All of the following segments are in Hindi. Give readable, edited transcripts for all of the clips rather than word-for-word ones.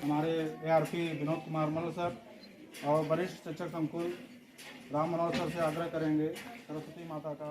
हमारे ARP विनोद कुमार मल्ल सर और वरिष्ठ शिक्षक संकुल राम मनोहर सर से आग्रह करेंगे सरस्वती माता का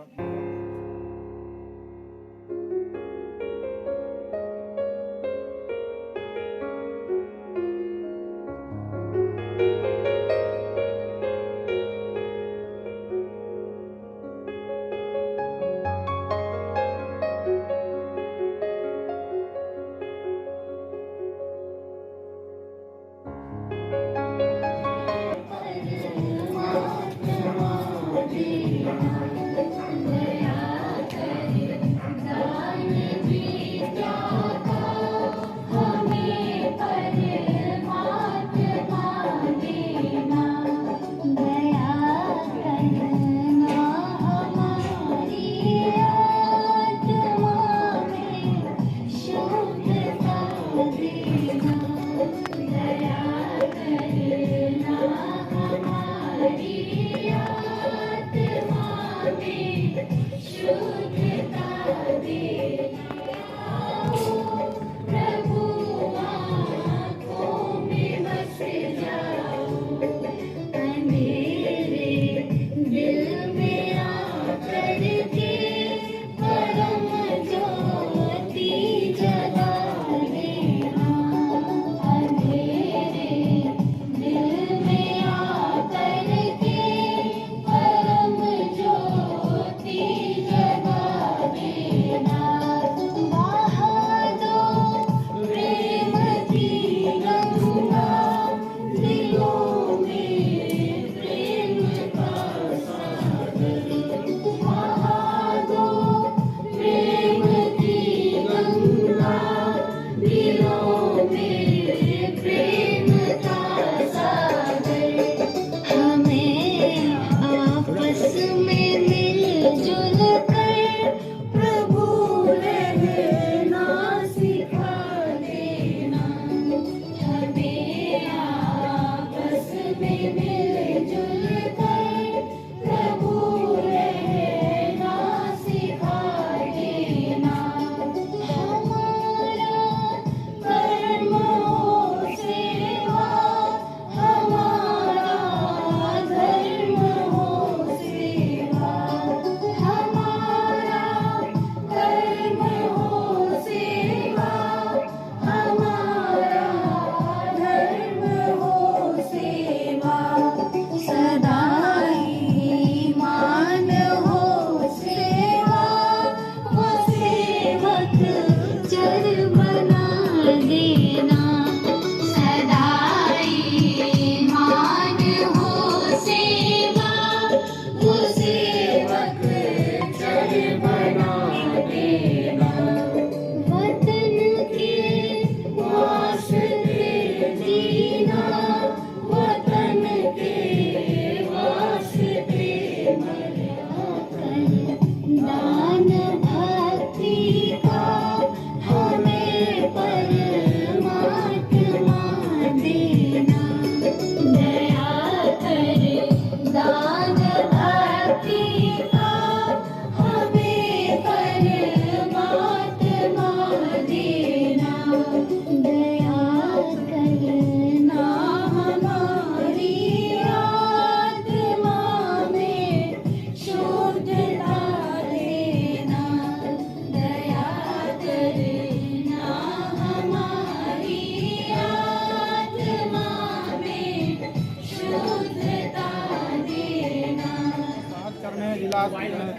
जिला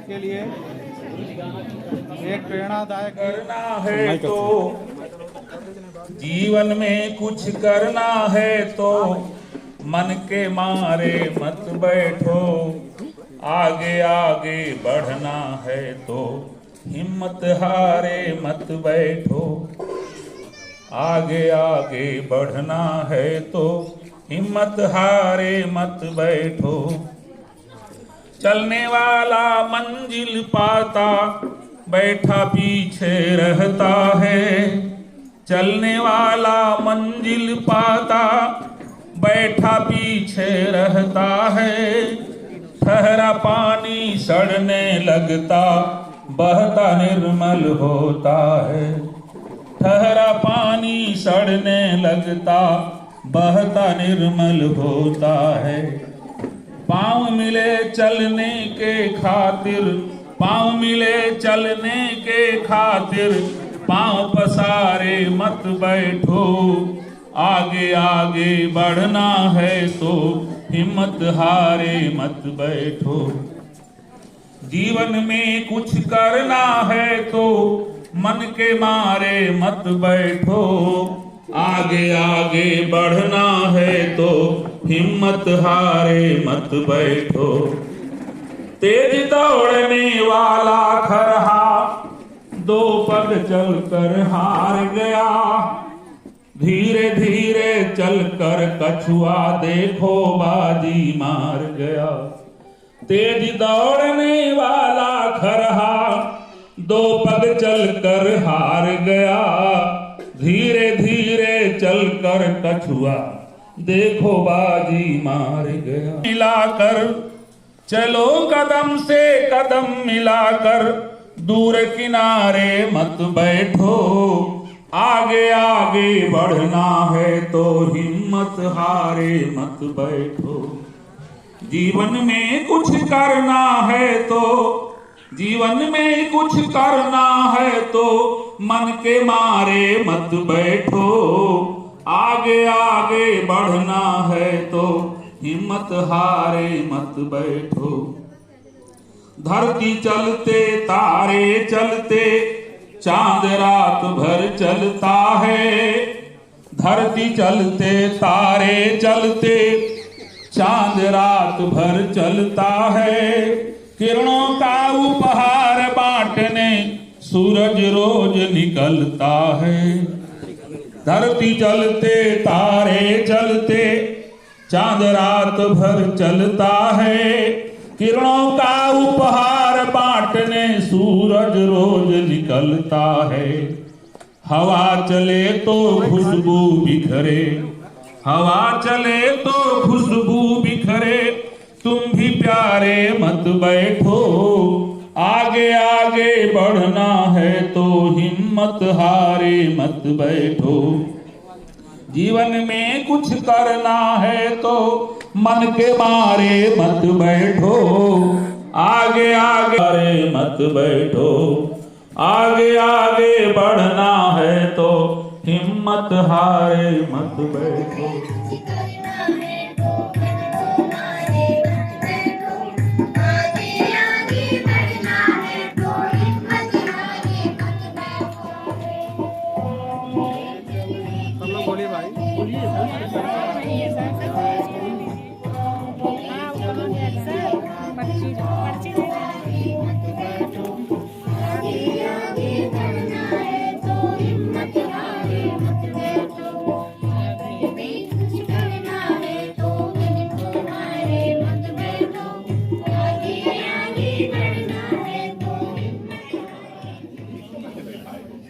के लिए एक प्रेरणादायक करना है तो जीवन में कुछ करना है तो मन के मारे मत बैठो, आगे आगे बढ़ना है तो हिम्मत हारे मत बैठो, आगे आगे बढ़ना है तो हिम्मत हारे मत बैठो। चलने वाला मंजिल पाता बैठा पीछे रहता है, चलने वाला मंजिल पाता बैठा पीछे रहता है। ठहरा पानी सड़ने लगता बहता निर्मल होता है, ठहरा पानी सड़ने लगता, बहता निर्मल होता है। पाँव मिले चलने के खातिर, पाँव मिले चलने के खातिर, पाँव पसारे मत बैठो। आगे आगे बढ़ना है तो हिम्मत हारे मत बैठो। जीवन में कुछ करना है तो मन के मारे मत बैठो। आगे आगे बढ़ना है तो हिम्मत हारे मत बैठो। तेज दौड़ने वाला खरहा दो पग चलकर हार गया। धीरे धीरे चलकर कछुआ देखो बाजी मार गया। तेज दौड़ने वाला खरहा दो पग चलकर हार गया। धीरे धीरे चलकर कछुआ देखो बाजी मार गया। मिलाकर चलो कदम से कदम मिलाकर, दूर किनारे मत बैठो। आगे आगे बढ़ना है तो हिम्मत हारे मत बैठो। जीवन में कुछ करना है तो, जीवन में कुछ करना है तो मन के मारे मत बैठो। आगे आगे बढ़ना है तो हिम्मत हारे मत बैठो। धरती चलते तारे चलते, चांद रात भर चलता है। धरती चलते तारे चलते, चांद रात भर चलता है। किरणों का उपहार बांटने सूरज रोज निकलता है। धरती चलते तारे चलते, चांद रात भर चलता है। किरणों का उपहार बांटने सूरज रोज निकलता है। हवा चले तो खुशबू बिखरे, हवा चले तो खुशबू बिखरे। तुम भी प्यारे मत बैठो। आगे आगे बढ़ना है तो हिम्मत हारे मत बैठो। जीवन में कुछ करना है तो मन के मारे मत बैठो। आगे आगे मत बैठो। आगे आगे बढ़ना है तो हिम्मत हारे मत बैठो। बोलिए भाई, बोलिए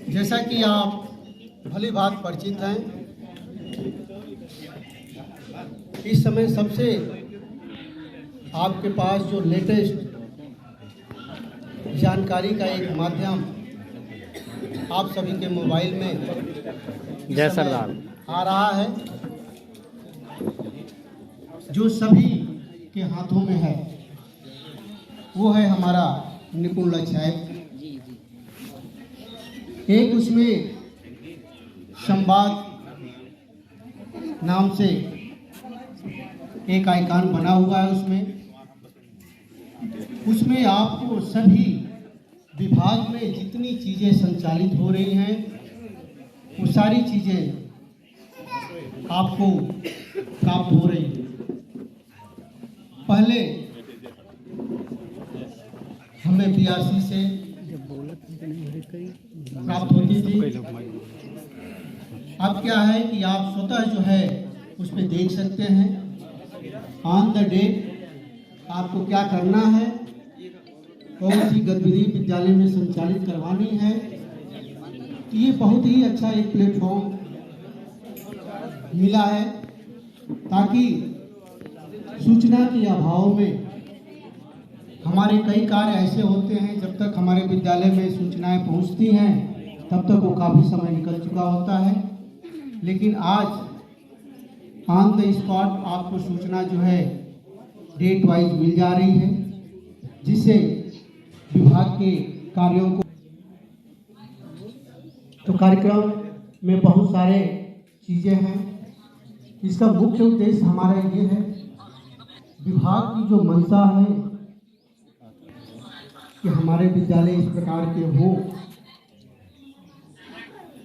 जैसा कि आप भली भांति परिचित हैं, इस समय सबसे आपके पास जो लेटेस्ट जानकारी का एक माध्यम आप सभी के मोबाइल में जय सरदार आ रहा है, जो सभी के हाथों में है, वो है हमारा निपुण लक्ष्य है। एक उसमें संवाद नाम से एक आइकॉन बना हुआ है। उसमें आपको सभी विभाग में जितनी चीज़ें संचालित हो रही हैं, वो सारी चीज़ें आपको प्राप्त हो रही हैं। पहले हमें बीआरसी से प्राप्त होती थी। अब क्या है कि आप स्वतः जो है उस पर देख सकते हैं ऑन द डे आपको क्या करना है, कौन सी गतिविधि विद्यालय में संचालित करवानी है। तो ये बहुत ही अच्छा एक प्लेटफॉर्म मिला है, ताकि सूचना के अभाव में हमारे कई कार्य ऐसे होते हैं, जब तक हमारे विद्यालय में सूचनाएं पहुंचती हैं तब तक वो काफ़ी समय निकल चुका होता है। लेकिन आज ऑन द स्पॉट आपको सूचना जो है डेट वाइज मिल जा रही है, जिससे विभाग के कार्यों को, तो कार्यक्रम में बहुत सारे चीज़ें हैं। इसका मुख्य उद्देश्य हमारा ये है, विभाग की जो मंशा है कि हमारे विद्यालय इस प्रकार के हो,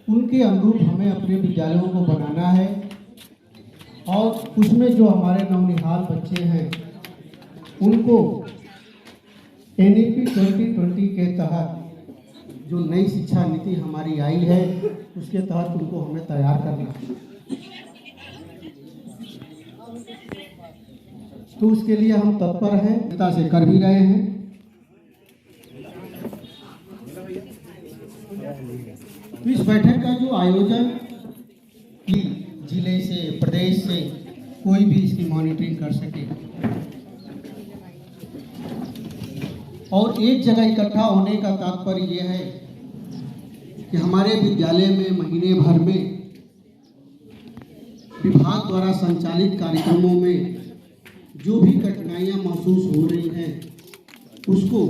उनके अनुरूप हमें अपने विद्यालयों को बनाना है। और उसमें जो हमारे नवनिहाल बच्चे हैं उनको NEP 2020 के तहत जो नई शिक्षा नीति हमारी आई है उसके तहत उनको हमें तैयार करना है। तो उसके लिए हम तत्पर हैं, नेता से कर भी रहे हैं। तो इस बैठक का जो आयोजन कि जिले से, प्रदेश से कोई भी इसकी मॉनिटरिंग कर सके और एक जगह इकट्ठा होने का तात्पर्य यह है कि हमारे विद्यालय में महीने भर में विभाग द्वारा संचालित कार्यक्रमों में जो भी कठिनाइयां महसूस हो रही हैं उसको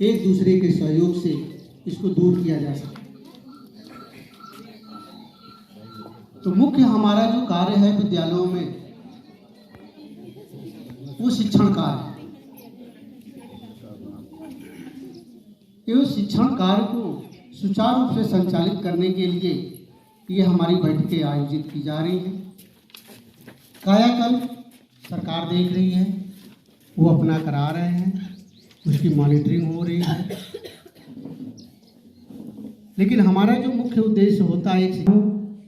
एक दूसरे के सहयोग से इसको दूर किया जा सके। तो मुख्य हमारा जो कार्य है विद्यालयों में वो शिक्षण कार्य, उस शिक्षण कार्य को सुचारू रूप से संचालित करने के लिए ये हमारी बैठकें आयोजित की जा रही हैं। कायाकल्प सरकार देख रही है, वो अपना करा रहे हैं, उसकी मॉनिटरिंग हो रही है। लेकिन हमारा जो मुख्य उद्देश्य होता है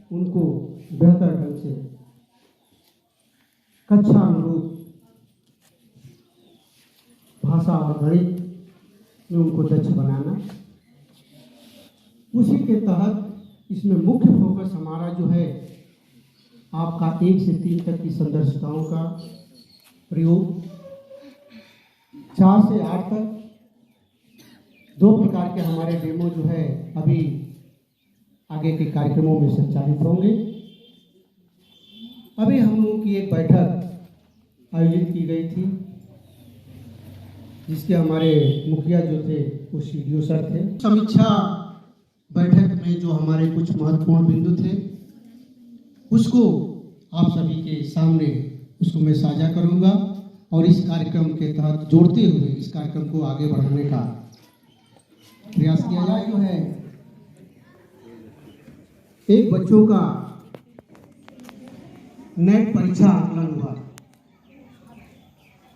उनको बेहतर ढंग से कक्षा अनुरूप भाषा और गणित में उनको दक्ष बनाना। उसी के तहत इसमें मुख्य फोकस हमारा जो है आपका 1 से 3 तक की संदर्शिकाओं का प्रयोग, 4 से 8 तक 2 प्रकार के हमारे डेमो जो है अभी आगे के कार्यक्रमों में संचालित होंगे। अभी हम लोगों की एक बैठक आयोजित की गई थी जिसके हमारे मुखिया जो थे वो CDO सर थे। समीक्षा बैठक में जो हमारे कुछ महत्वपूर्ण बिंदु थे उसको आप सभी के सामने उसको मैं साझा करूंगा और इस कार्यक्रम के तहत जोड़ते हुए इस कार्यक्रम को आगे बढ़ाने का प्रयास किया जाए। जो है एक बच्चों का नेट परीक्षा आकलन हुआ।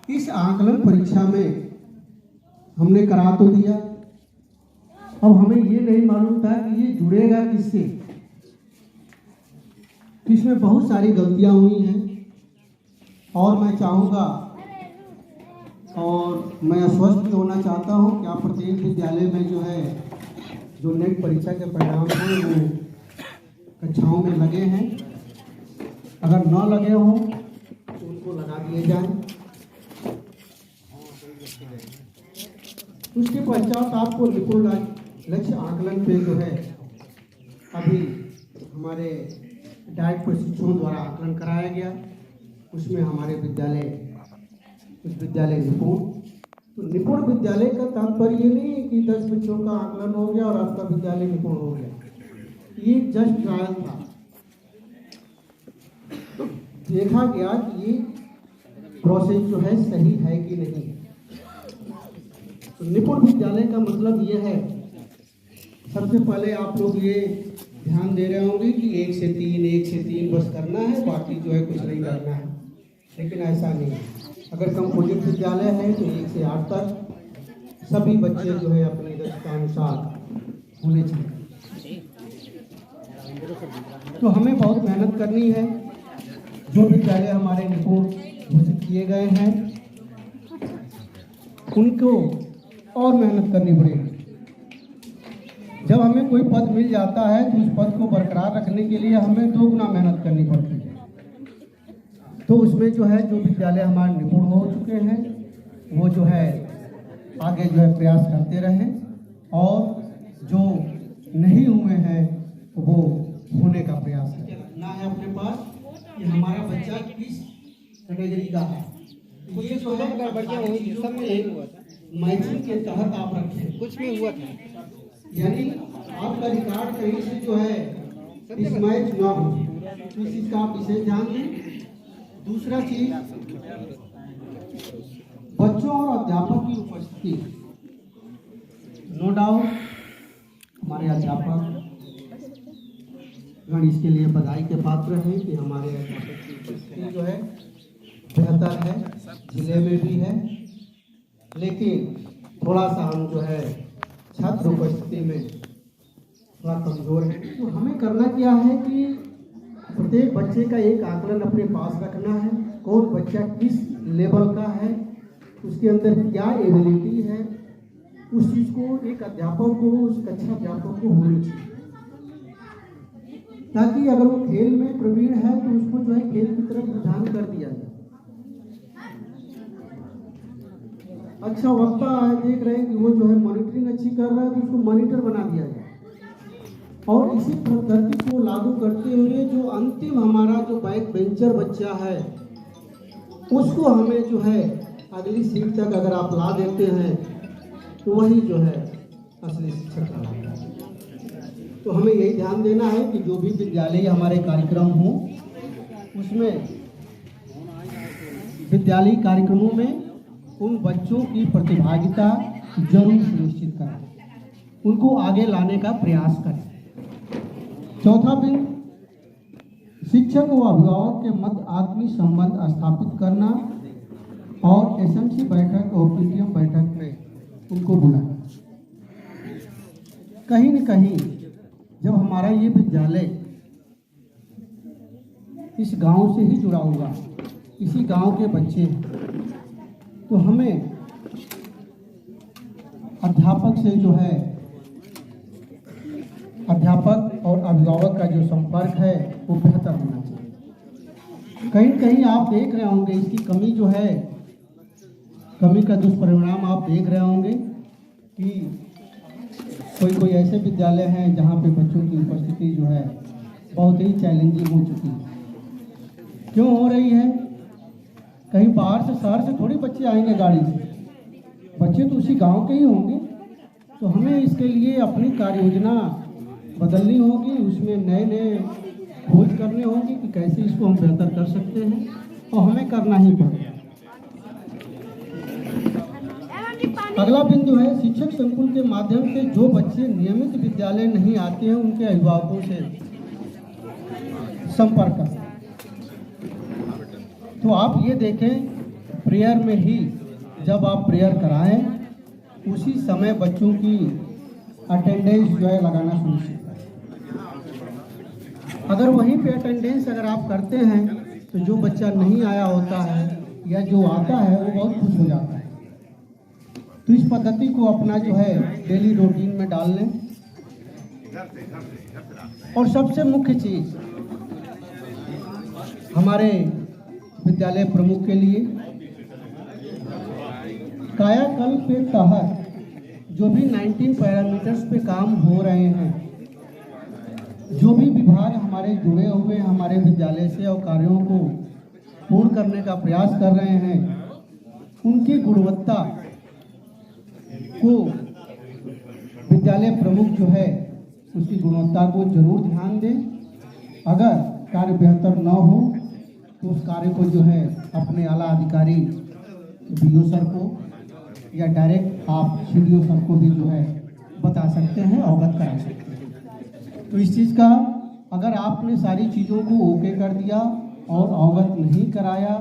इस आकलन परीक्षा में हमने करा तो दिया, अब हमें ये नहीं मालूम था कि ये जुड़ेगा किससे। इसमें बहुत सारी गलतियां हुई हैं और मैं चाहूँगा और मैं आश्वस्त भी होना चाहता हूँ कि आप प्रत्येक विद्यालय में जो है जो नेट परीक्षा के परिणाम हैं वो कक्षाओं में लगे हैं। अगर न लगे हों तो उनको लगा दिए जाएं। उसके पश्चात आपको निपुण लक्ष्य आकलन पे जो है अभी हमारे डाइट प्रशिक्षकों द्वारा आकलन कराया गया। उसमें हमारे उस विद्यालय निपुण, तो निपुण विद्यालय का तात्पर्य ये नहीं है कि 10 बच्चों का आकलन हो गया और आपका विद्यालय निपुण हो गया। ये जस्ट ट्रायल था। तो देखा गया कि ये प्रोसेस जो है सही है कि नहीं। तो निपुण विद्यालय का मतलब ये है, सबसे पहले आप लोग ये ध्यान दे रहे होंगे कि 1 से 3 बस करना है, बाकी जो है कुछ नहीं करना है। लेकिन ऐसा नहीं है। अगर कंपोजिट विद्यालय है तो 1 से 8 तक सभी बच्चे जो है अपनी दक्षता अनुसार होने चाहिए। तो हमें बहुत मेहनत करनी है। जो विद्यालय हमारे निपुण घोषित किए गए हैं उनको और मेहनत करनी पड़ेगी। जब हमें कोई पद मिल जाता है तो उस पद को बरकरार रखने के लिए हमें 2 गुना मेहनत करनी पड़ती है। तो उसमें जो है जो विद्यालय हमारे निपुण हो चुके हैं वो जो है आगे जो है प्रयास करते रहें और जो नहीं हुए हैं वो होने का प्रयास करें। ना है अपने पास कि हमारा बच्चा किस कैटेगरी का है, ये जो है सब में एक मैचिंग के तहत आप रखें। कुछ में हुआ था, यानी आपका रिकॉर्ड कहीं से जो है इस मैच ना हो, तो इस चीज का आप विशेष ध्यान दें। दूसरा चीज, बच्चों और अध्यापक की उपस्थिति। नो डाउट हमारे अध्यापक गण इसके लिए बधाई के पात्र हैं कि हमारे अध्यापक की उपस्थिति जो है बेहतर है, जिले में भी है, लेकिन थोड़ा सा हम जो है छात्र उपस्थिति में थोड़ा कमजोर है। तो हमें करना क्या है कि प्रत्येक बच्चे का एक आकलन अपने पास रखना है, कौन बच्चा किस लेवल का है, उसके अंदर क्या एबिलिटी है, उस चीज़ को एक अध्यापक को, उस कक्षा अध्यापक को होनी चाहिए, ताकि अगर वो खेल में प्रवीण है तो उसको जो है खेल की तरफ रुझान कर दिया जाए। अच्छा वक्ता देख रहे हैं कि वो जो है मॉनिटरिंग अच्छी कर रहा है तो उसको मॉनिटर बना दिया जाए, और इसी पद्धति को लागू करते हुए जो अंतिम हमारा जो बैक बेंचर बच्चा है उसको हमें जो है अगली सीट तक अगर आप ला देते हैं तो वही जो है असली शिक्षक कहलाता है। तो हमें यही ध्यान देना है कि जो भी विद्यालय हमारे कार्यक्रम हों उसमें विद्यालयी कार्यक्रमों में उन बच्चों की प्रतिभागिता जरूर सुनिश्चित करें, उनको आगे लाने का प्रयास करें। चौथा बिंदु, शिक्षक व अभिभावक के मध्य आत्मीय संबंध स्थापित करना और एसएमसी बैठक और पीटीएम बैठक में उनको बुलाना। कहीं न कहीं जब हमारा ये विद्यालय इस गांव से ही जुड़ा हुआ, इसी गांव के बच्चे हैं, तो हमें अध्यापक से जो है, अध्यापक और अभिभावक का जो संपर्क है वो बेहतर होना चाहिए। कहीं कहीं आप देख रहे होंगे इसकी कमी जो है, कमी का दुष्परिणाम आप देख रहे होंगे कि कोई ऐसे विद्यालय हैं जहाँ पे बच्चों की उपस्थिति जो है बहुत ही चैलेंजिंग हो चुकी है। क्यों हो रही है? कहीं बाहर से, शहर से थोड़ी बच्चे आएंगे गाड़ी से, बच्चे तो उसी गांव के ही होंगे। तो हमें इसके लिए अपनी कार्य योजना बदलनी होगी, उसमें नए नए खोज करने होंगे कि कैसे इसको हम बेहतर कर सकते हैं, और हमें करना ही पड़ेगा। अगला बिंदु है शिक्षक संकुल के माध्यम से जो बच्चे नियमित विद्यालय नहीं आते हैं उनके अभिभावकों से संपर्क करें। तो आप ये देखें, प्रेयर में ही जब आप प्रेयर कराएं उसी समय बच्चों की अटेंडेंस जो है लगाना सुनिश्चित करें। अगर वहीं पे अटेंडेंस अगर आप करते हैं तो जो बच्चा नहीं आया होता है या जो आता है वो बहुत खुश हो जाता है। तो इस पद्धति को अपना जो है डेली रूटीन में डाल लें। और सबसे मुख्य चीज हमारे विद्यालय प्रमुख के लिए कायाकल्प के तहत जो भी 19 पैरामीटर्स पे काम हो रहे हैं, जो भी विभाग हमारे जुड़े हुए हमारे विद्यालय से और कार्यों को पूर्ण करने का प्रयास कर रहे हैं, उनकी गुणवत्ता को विद्यालय प्रमुख जो है उसकी गुणवत्ता को जरूर ध्यान दें। अगर कार्य बेहतर न हो तो उस कार्य को जो है अपने आला अधिकारी बीओ सर को या डायरेक्ट आप सीडीओ सर को भी जो है बता सकते हैं, अवगत करा सकते हैं। तो इस चीज़ का अगर आपने सारी चीज़ों को ओके कर दिया और अवगत नहीं कराया,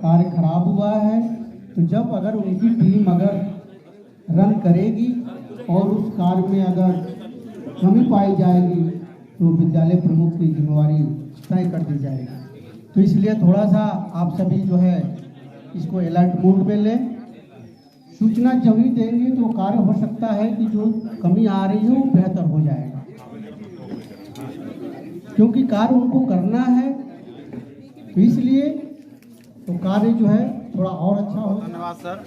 कार्य खराब हुआ है, तो जब अगर उनकी टीम अगर रन करेगी और उस कार्य में अगर कमी पाई जाएगी तो विद्यालय प्रमुख की जिम्मेवारी तय कर दी जाएगी। तो इसलिए थोड़ा सा आप सभी जो है इसको अलर्ट मोड में लें। सूचना जब ही देंगे तो कार्य हो सकता है कि जो कमी आ रही है वो बेहतर हो जाएगा, क्योंकि कार्य उनको करना है। तो इसलिए तो कार्य जो है थोड़ा और अच्छा हो। धन्यवाद सर,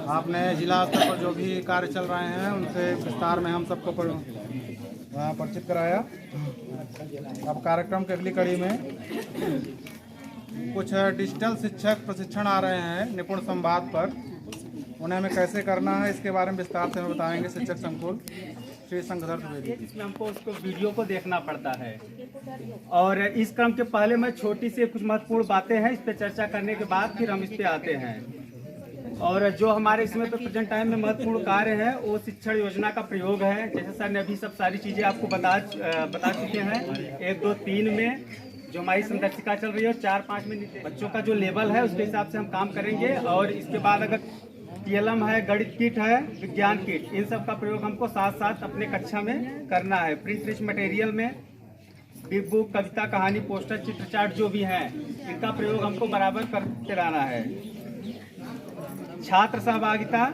आपने जिला स्तर पर जो भी कार्य चल रहे हैं उनसे विस्तार में हम सबको वहाँ परिचित कराया। अब कार्यक्रम की अगली कड़ी में कुछ डिजिटल शिक्षक प्रशिक्षण आ रहे हैं निपुण संवाद पर, उन्हें हमें कैसे करना है इसके बारे में विस्तार से हमें बताएंगे शिक्षक संकुल श्री शंकर द्विवेदी। इसमें हमको उसको वीडियो को देखना पड़ता है और इस क्रम के पहले मैं छोटी सी कुछ महत्वपूर्ण बातें हैं इस पर चर्चा करने के बाद फिर हम इस पे आते हैं। और जो हमारे इसमें तो प्रेजेंट टाइम में महत्वपूर्ण कार्य है वो शिक्षण योजना का प्रयोग है। जैसे सर ने अभी सब सारी चीज़ें आपको बता चुके हैं। 1, 2, 3 में जो हमारी संदर्शिका चल रही है 4-5 में बच्चों का जो लेवल है उसके हिसाब से हम काम करेंगे। और इसके बाद अगर TLM है, गणित किट है, विज्ञान किट, इन सब का प्रयोग हमको साथ साथ अपने कक्षा में करना है। प्रिंट रिच मटेरियल में बिग बुक, कविता, कहानी, पोस्टर, चित्र चार्ट जो भी हैं इनका प्रयोग हमको बराबर करते रहना है। छात्र सहभागिता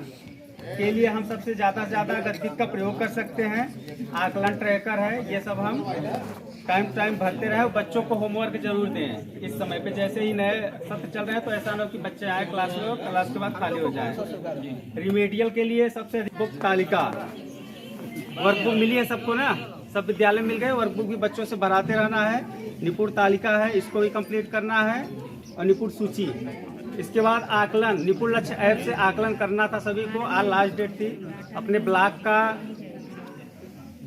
के लिए हम सबसे ज़्यादा से ज़्यादा गतिविधि का प्रयोग कर सकते हैं। आकलन ट्रैकर है, ये सब हम टाइम टू टाइम भरते रहे। बच्चों को होमवर्क जरूर दें इस समय पे। जैसे ही नए सत्र चल रहे हैं तो ऐसा ना हो कि बच्चे आए क्लास में और क्लास के बाद खाली हो जाए। रिमेडियल के लिए सबसे अधिक बुक तालिका, वर्कबुक मिली है सबको ना, सब विद्यालय मिल गए। वर्कबुक भी बच्चों से भराते रहना है। निपुण तालिका है, इसको भी कंप्लीट करना है। और निपुण सूची, इसके बाद आकलन, निपुण लक्ष्य ऐप से आकलन करना था सभी को। आज लास्ट डेट थी। अपने ब्लॉक का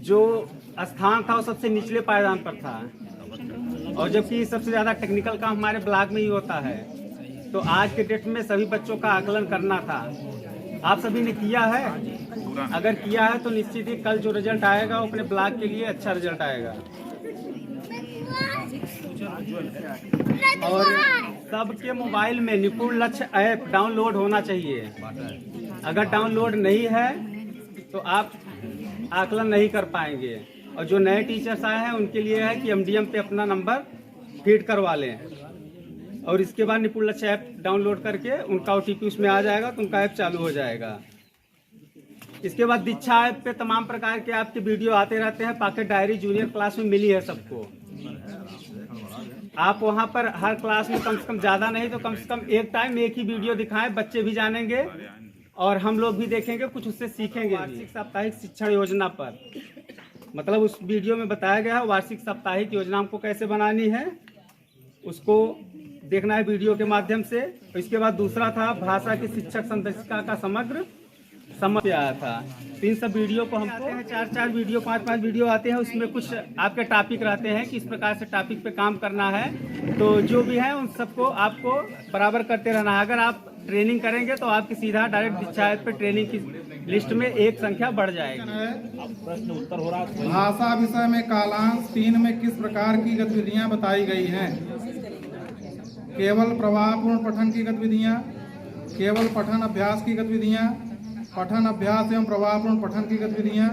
जो स्थान था वो सबसे निचले पायदान पर था और जबकि सबसे ज़्यादा टेक्निकल काम हमारे ब्लॉक में ही होता है। तो आज के डेट में सभी बच्चों का आकलन करना था। आप सभी ने किया है? अगर किया है तो निश्चित ही कल जो रिजल्ट आएगा वो अपने ब्लॉक के लिए अच्छा रिजल्ट आएगा। और सबके मोबाइल में निपुण लक्ष्य ऐप डाउनलोड होना चाहिए। अगर डाउनलोड नहीं है तो आप आकलन नहीं कर पाएंगे। और जो नए टीचर्स आए हैं उनके लिए है कि MDM पे अपना नंबर फीड करवा लें और इसके बाद निपुण लक्ष्य ऐप डाउनलोड करके उनका OTP उसमें आ जाएगा तो उनका ऐप चालू हो जाएगा। इसके बाद दीक्षा ऐप पे तमाम प्रकार के आपके वीडियो आते रहते हैं। पॉकेट डायरी जूनियर क्लास में मिली है सबको। आप वहाँ पर हर क्लास में कम से कम ज़्यादा नहीं तो कम से कम एक टाइम एक ही वीडियो दिखाएं। बच्चे भी जानेंगे और हम लोग भी देखेंगे, कुछ उससे सीखेंगे। वार्षिक साप्ताहिक शिक्षण योजना पर मतलब उस वीडियो में बताया गया है वार्षिक साप्ताहिक योजना हमको कैसे बनानी है, उसको देखना है वीडियो के माध्यम से। इसके बाद दूसरा था भाषा की शिक्षक संदर्शिका का समग्र समझ आया था। तो इन सब वीडियो को हमको 4-4 वीडियो 5-5 वीडियो आते हैं। उसमें कुछ आपके टॉपिक रहते हैं कि इस प्रकार से टॉपिक पे काम करना है। तो जो भी है उन सबको आपको बराबर करते रहना है। अगर आप ट्रेनिंग करेंगे तो आपकी सीधा डायरेक्ट दीक्षा ऐप पे ट्रेनिंग की लिस्ट में एक संख्या बढ़ जाएगी। प्रश्न उत्तर हो रहा है। भाषा विषय में कालांश 3 में किस प्रकार की गतिविधियां बताई गई हैं? केवल प्रवाहपूर्ण पठन की गतिविधियां, केवल पठन अभ्यास की गतिविधियां, पठन अभ्यास एवं प्रवाहपूर्ण पठन की गतिविधियां,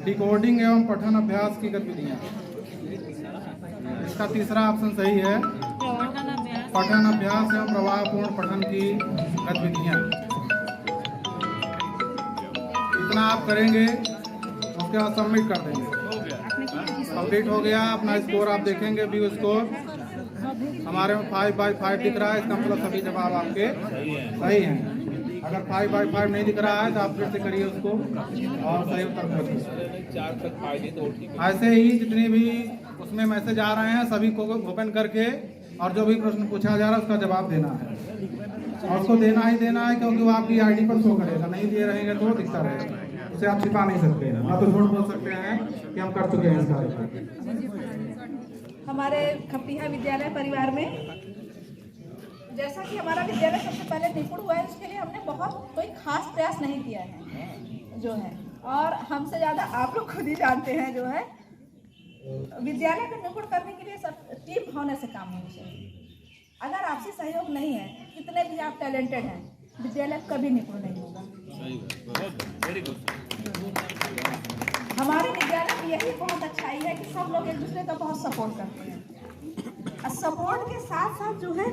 डिकोडिंग एवं पठन अभ्यास की गतिविधियां। इसका तीसरा ऑप्शन सही है, पठन अभ्यास एवं प्रवाहपूर्ण पठन की गतिविधियां। इतना आप करेंगे उसके बाद सबमिट कर देंगे। कंप्लीट हो गया। अपना स्कोर आप देखेंगे, व्यू स्कोर हमारे में 5/5 दिख रहा है। इसका मतलब सभी जवाब आपके सही हैं। अगर 5/5 नहीं दिख रहा है तो आप फिर से करिए उसको और सही उत्तर दीजिए। ऐसे ही जितने भी उसमें मैसेज आ रहे हैं सभी को ओपन करके और जो भी प्रश्न पूछा जा रहा है उसका जवाब देना है और उसको देना ही देना है, क्योंकि वो आपकी ID पर शो करेगा। नहीं दिए रहेंगे तो दिखता रहेगा, उसे आप छिपा नहीं सकते। ना तो झूठ बोल सकते हैं कि हम कर चुके हैं इस कार्य को। हमारे खपड़िया विद्यालय परिवार में जैसा कि हमारा विद्यालय सबसे पहले निपुण हुआ है, उसके लिए हमने बहुत कोई खास प्रयास नहीं किया है जो है। और हमसे ज़्यादा आप लोग खुद ही जानते हैं जो है विद्यालय को निपुण करने के लिए सब टीम भावना से काम होना चाहिए। अगर आपसी सहयोग नहीं है, कितने भी आप टैलेंटेड हैं, विद्यालय कभी निपुण नहीं होगा। हमारे विद्यालय में यही बहुत अच्छाई है कि सब लोग एक दूसरे का बहुत सपोर्ट करते हैं और सपोर्ट के साथ साथ जो है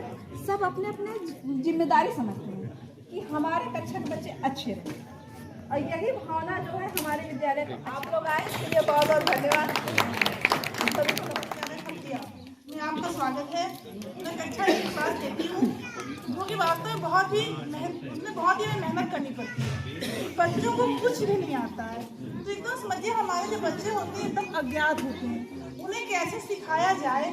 सब अपने अपने जिम्मेदारी समझते हैं कि हमारे कक्षा के बच्चे अच्छे रहें। और यही भावना जो है हमारे विद्यालय में आप लोग आए, इसके लिए बहुत बहुत धन्यवाद। मैं आपका स्वागत है। मैं कक्षा 1 क्लास देती हूँ, जो कि वास्तव में बहुत ही मेहनत करनी पड़ती है। बच्चों को कुछ भी नहीं आता है, तो एकदम समझिए हमारे जो बच्चे होते हैं एकदम अज्ञात होते हैं, उन्हें कैसे सिखाया जाए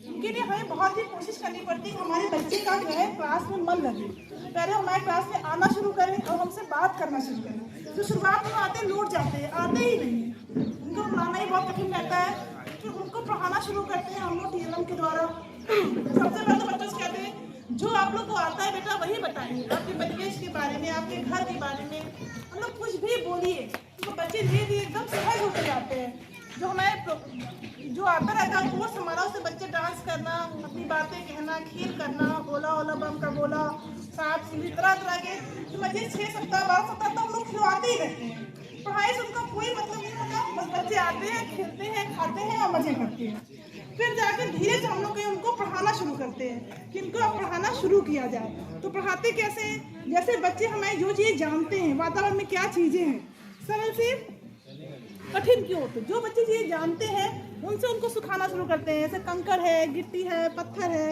उनके लिए हमें बहुत ही कोशिश करनी पड़ती है। हमारे बच्चे का जो है क्लास में मन लगे, पहले हमारे क्लास में आना शुरू करें और हमसे बात करना शुरू करें। जो शुरुआत में आते लौट जाते हैं, आते ही नहीं, उनको पढ़ाना ही बहुत कठिन रहता है। फिर उनको पढ़ाना शुरू करते हैं हम लोग TLM के द्वारा। सबसे पहले तो बच्चों से कहते हैं जो आप लोग को आता है बेटा वही बताइए, आपके परिवेश के बारे में, आपके घर के बारे में, मतलब कुछ भी बोलिए। तो बच्चे धीरे धीरे एकदम सहज होते जाते हैं। जो हमारे जो आता रहता है कोर्स हमारा, उससे बच्चे डांस करना, अपनी बातें कहना, खेल करना, ओला ओला बम का बोला, सांप सीढ़ी, तरह तरह के तो बच्चे 6 सप्ताह 12 सप्ताह तक हम लोग खिलवाते ही रहते हैं। पढ़ाई से उनका कोई मतलब नहीं होता, बस बच्चे आते हैं, खेलते हैं, खाते हैं और मजे करते हैं। फिर जाकर धीरे से हम लोग उनको पढ़ाना शुरू करते हैं कि इनको अब पढ़ाना शुरू किया जाए। तो पढ़ाते कैसे हैं? जैसे बच्चे हमें जो चीज़ जानते हैं, वातावरण में क्या चीज़ें हैं, सरल से कठिन क्यों होते, जो बच्चे चीज़ें जानते हैं उनसे उनको सिखाना शुरू करते हैं। जैसे कंकड़ है, गिट्टी है, पत्थर है,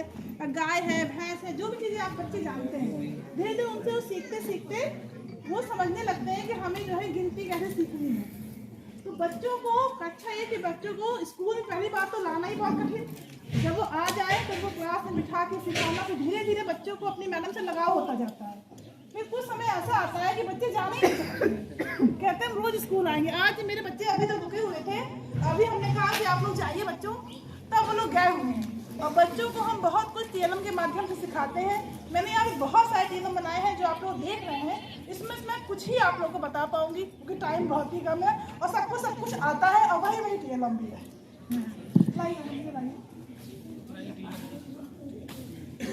गाय है, भैंस है, जो भी चीज़ें आप बच्चे जानते हैं, धीरे धीरे उनसे वो सीखते सीखते वो समझने लगते हैं कि हमें जो है गिनती कैसे सीखनी है। तो बच्चों को कक्षा 1 के बच्चों को स्कूल में पहली बार तो लाना ही बहुत कठिन। जब वो आ जाए तो वो क्लास में बिठा के सिखाना, तो धीरे धीरे बच्चों को अपनी मैडम से लगाव होता जाता है। फिर कुछ समय ऐसा आता है कि बच्चे जाने ही नहीं सकते, कहते हैं हम रोज स्कूल आएंगे। आज मेरे बच्चे अभी तक रुके हुए थे, अभी हमने कहा कि आप लोग जाइए बच्चों, तब वो लोग गए हुए हैं। और बच्चों को हम बहुत कुछ TLM के माध्यम से सिखाते हैं। मैंने यहाँ बहुत सारे TLM बनाए हैं जो आप लोग देख रहे हैं। इसमें मैं कुछ ही आप लोग को बता पाऊंगी क्योंकि टाइम बहुत ही कम है और सबको सब कुछ आता है और वही TLM भी है।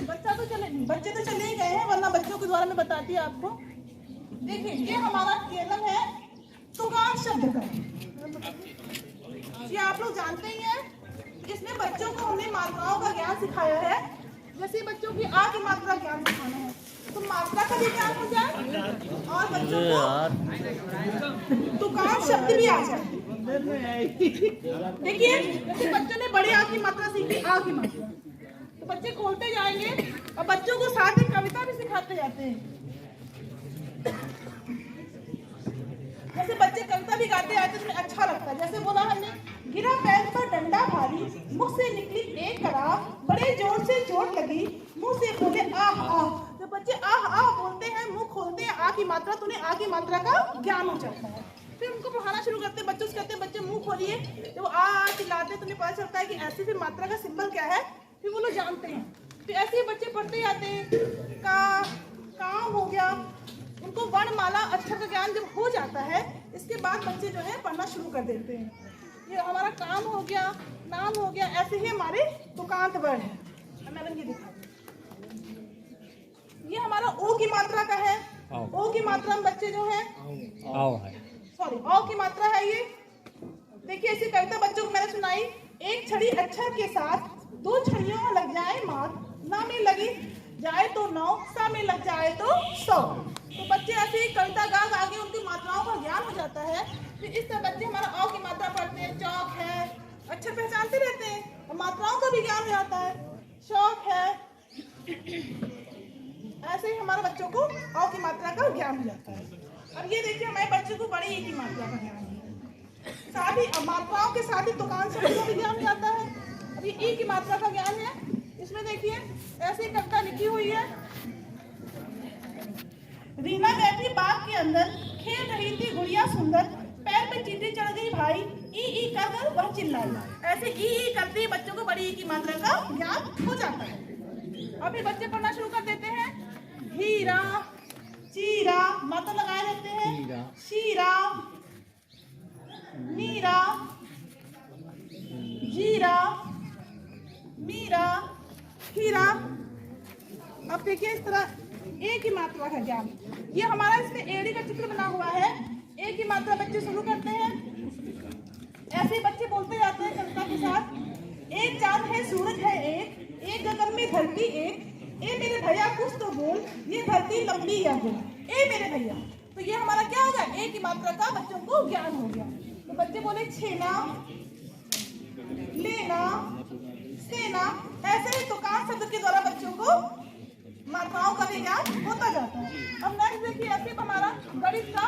बच्चे तो चले ही गए हैं, वरना बच्चों के द्वारा मैं बताती हूँ आपको। देखिए ये हमारा TLM है तुकार शब्द का। ये आप लोग जानते ही हैं, इसमें बच्चों को हमने मात्राओं का ज्ञान सिखाया है। जैसे बच्चों की आ की मात्रा ज्ञान सिखाना है तो मात्रा का भी ज्ञान हो जाए और बच्चों को तुकार शब्द भी आ जाए। देखिए जैसे बच्चों ने बड़े आ की मात्रा सीखी, आ की मात्रा, तो बच्चे खोलते जाएंगे और बच्चों को साथ ही कविता भी सिखाते जाते हैं। जैसे बच्चे कविता भी गाते आते हैं, अच्छा लगता है। जैसे बोला हमने, गिरा पैर पर डंडा भारी, मुंह से निकली एक कराह, बड़े जोर से चोट लगी, मुंह से बोले आह आह। तो बच्चे आह आह बोलते हैं, मुंह खोलते हैं, आ की मात्रा, तो उन्हें आ की मात्रा का ज्ञान हो जाता है। फिर उनको पढ़ाना शुरू करते हैं, बच्चों से कहते हैं बच्चे मुंह खोलिए। जब आ चिल्लाते हैं तो उन्हें पता चलता है कि ऐसी फिर मात्रा का सिंबल क्या है, फिर वो लोग जानते हैं। तो ऐसे ही बच्चे पढ़ते जाते हैं। काम हो गया, उनको वर्णमाला अक्षर का ज्ञान जब हो जाता है, इसके बाद बच्चे जो है पढ़ना शुरू कर देते हैं। ये हमारा काम हो गया, नाम हो गया, ऐसे ही हमारे तुकांत वर्ण है। मैडम ये दिखा, ये हमारा ओ की मात्रा का है। ओ की मात्रा में बच्चे जो है ओ की मात्रा है। ये देखिए ऐसी कविता बच्चों को मैंने सुनाई, एक छड़ी अक्षर के साथ 2 छड़ियों लग जाए मात, ना में लगी जाए तो 9, सा में लग जाए तो 100। तो बच्चे ऐसे ही कविता गा गा के उनकी मात्राओं का ज्ञान हो जाता है। फिर इस तरह बच्चे हमारा अ की मात्रा पढ़ते हैं, चौक है, अक्षर पहचानते रहते हैं और मात्राओं का भी ज्ञान हो जाता है, शौक है। ऐसे ही हमारे बच्चों को अ की मात्रा का ज्ञान हो जाता है। अब ये देखिए हमारे बच्चों को बड़ी ई की मात्रा का ज्ञान है, साथ ही मात्राओं के साथ ही तुकान शब्द का भी ज्ञान हो जाता है। अब ये ई की मात्रा का ज्ञान है। इसमें देखिए ऐसी कविता लिखी हुई है, रीना बैठी बाग के अंदर, खेल रही थी गुड़िया सुंदर, पैर पे चींटी चढ़ गई भाई, ई कर वह चिल्लाई। ऐसे ई करते ही बच्चों को बड़ी ई की मात्रा का ज्ञान हो जाता है। अभी बच्चे पढ़ना शुरू कर देते हैं, हीरा, चीरा, मात्रा लगाए रहते हैं, शीरा, मीरा, जीरा, मीरा, हीरा। अब देखिए इस तरह ए की मात्रा का ज्ञान, ये हमारा इसमें एड़ी का चित्र बना हुआ है। ए की मात्रा बच्चे शुरू करते हैं, ऐसे ही बच्चे बोलते जाते हैं कविता के साथ, एक चांद है सूरज है एक गगन में धरती एक, ए मेरे भैया कुछ तो बोल, ये धरती लंबी या गोल, ए मेरे भैया। तो ये हमारा क्या हो गया, ए की मात्रा का बच्चों को ज्ञान हो गया। तो बच्चे बोले छेना, लेना, सेना, ऐसे ही तुकार शब्द के द्वारा बच्चों को मात्राओं का भी ज्ञान होता जाता है। अब नेक्स्ट देखिए, ऐसे हमारा गणित का,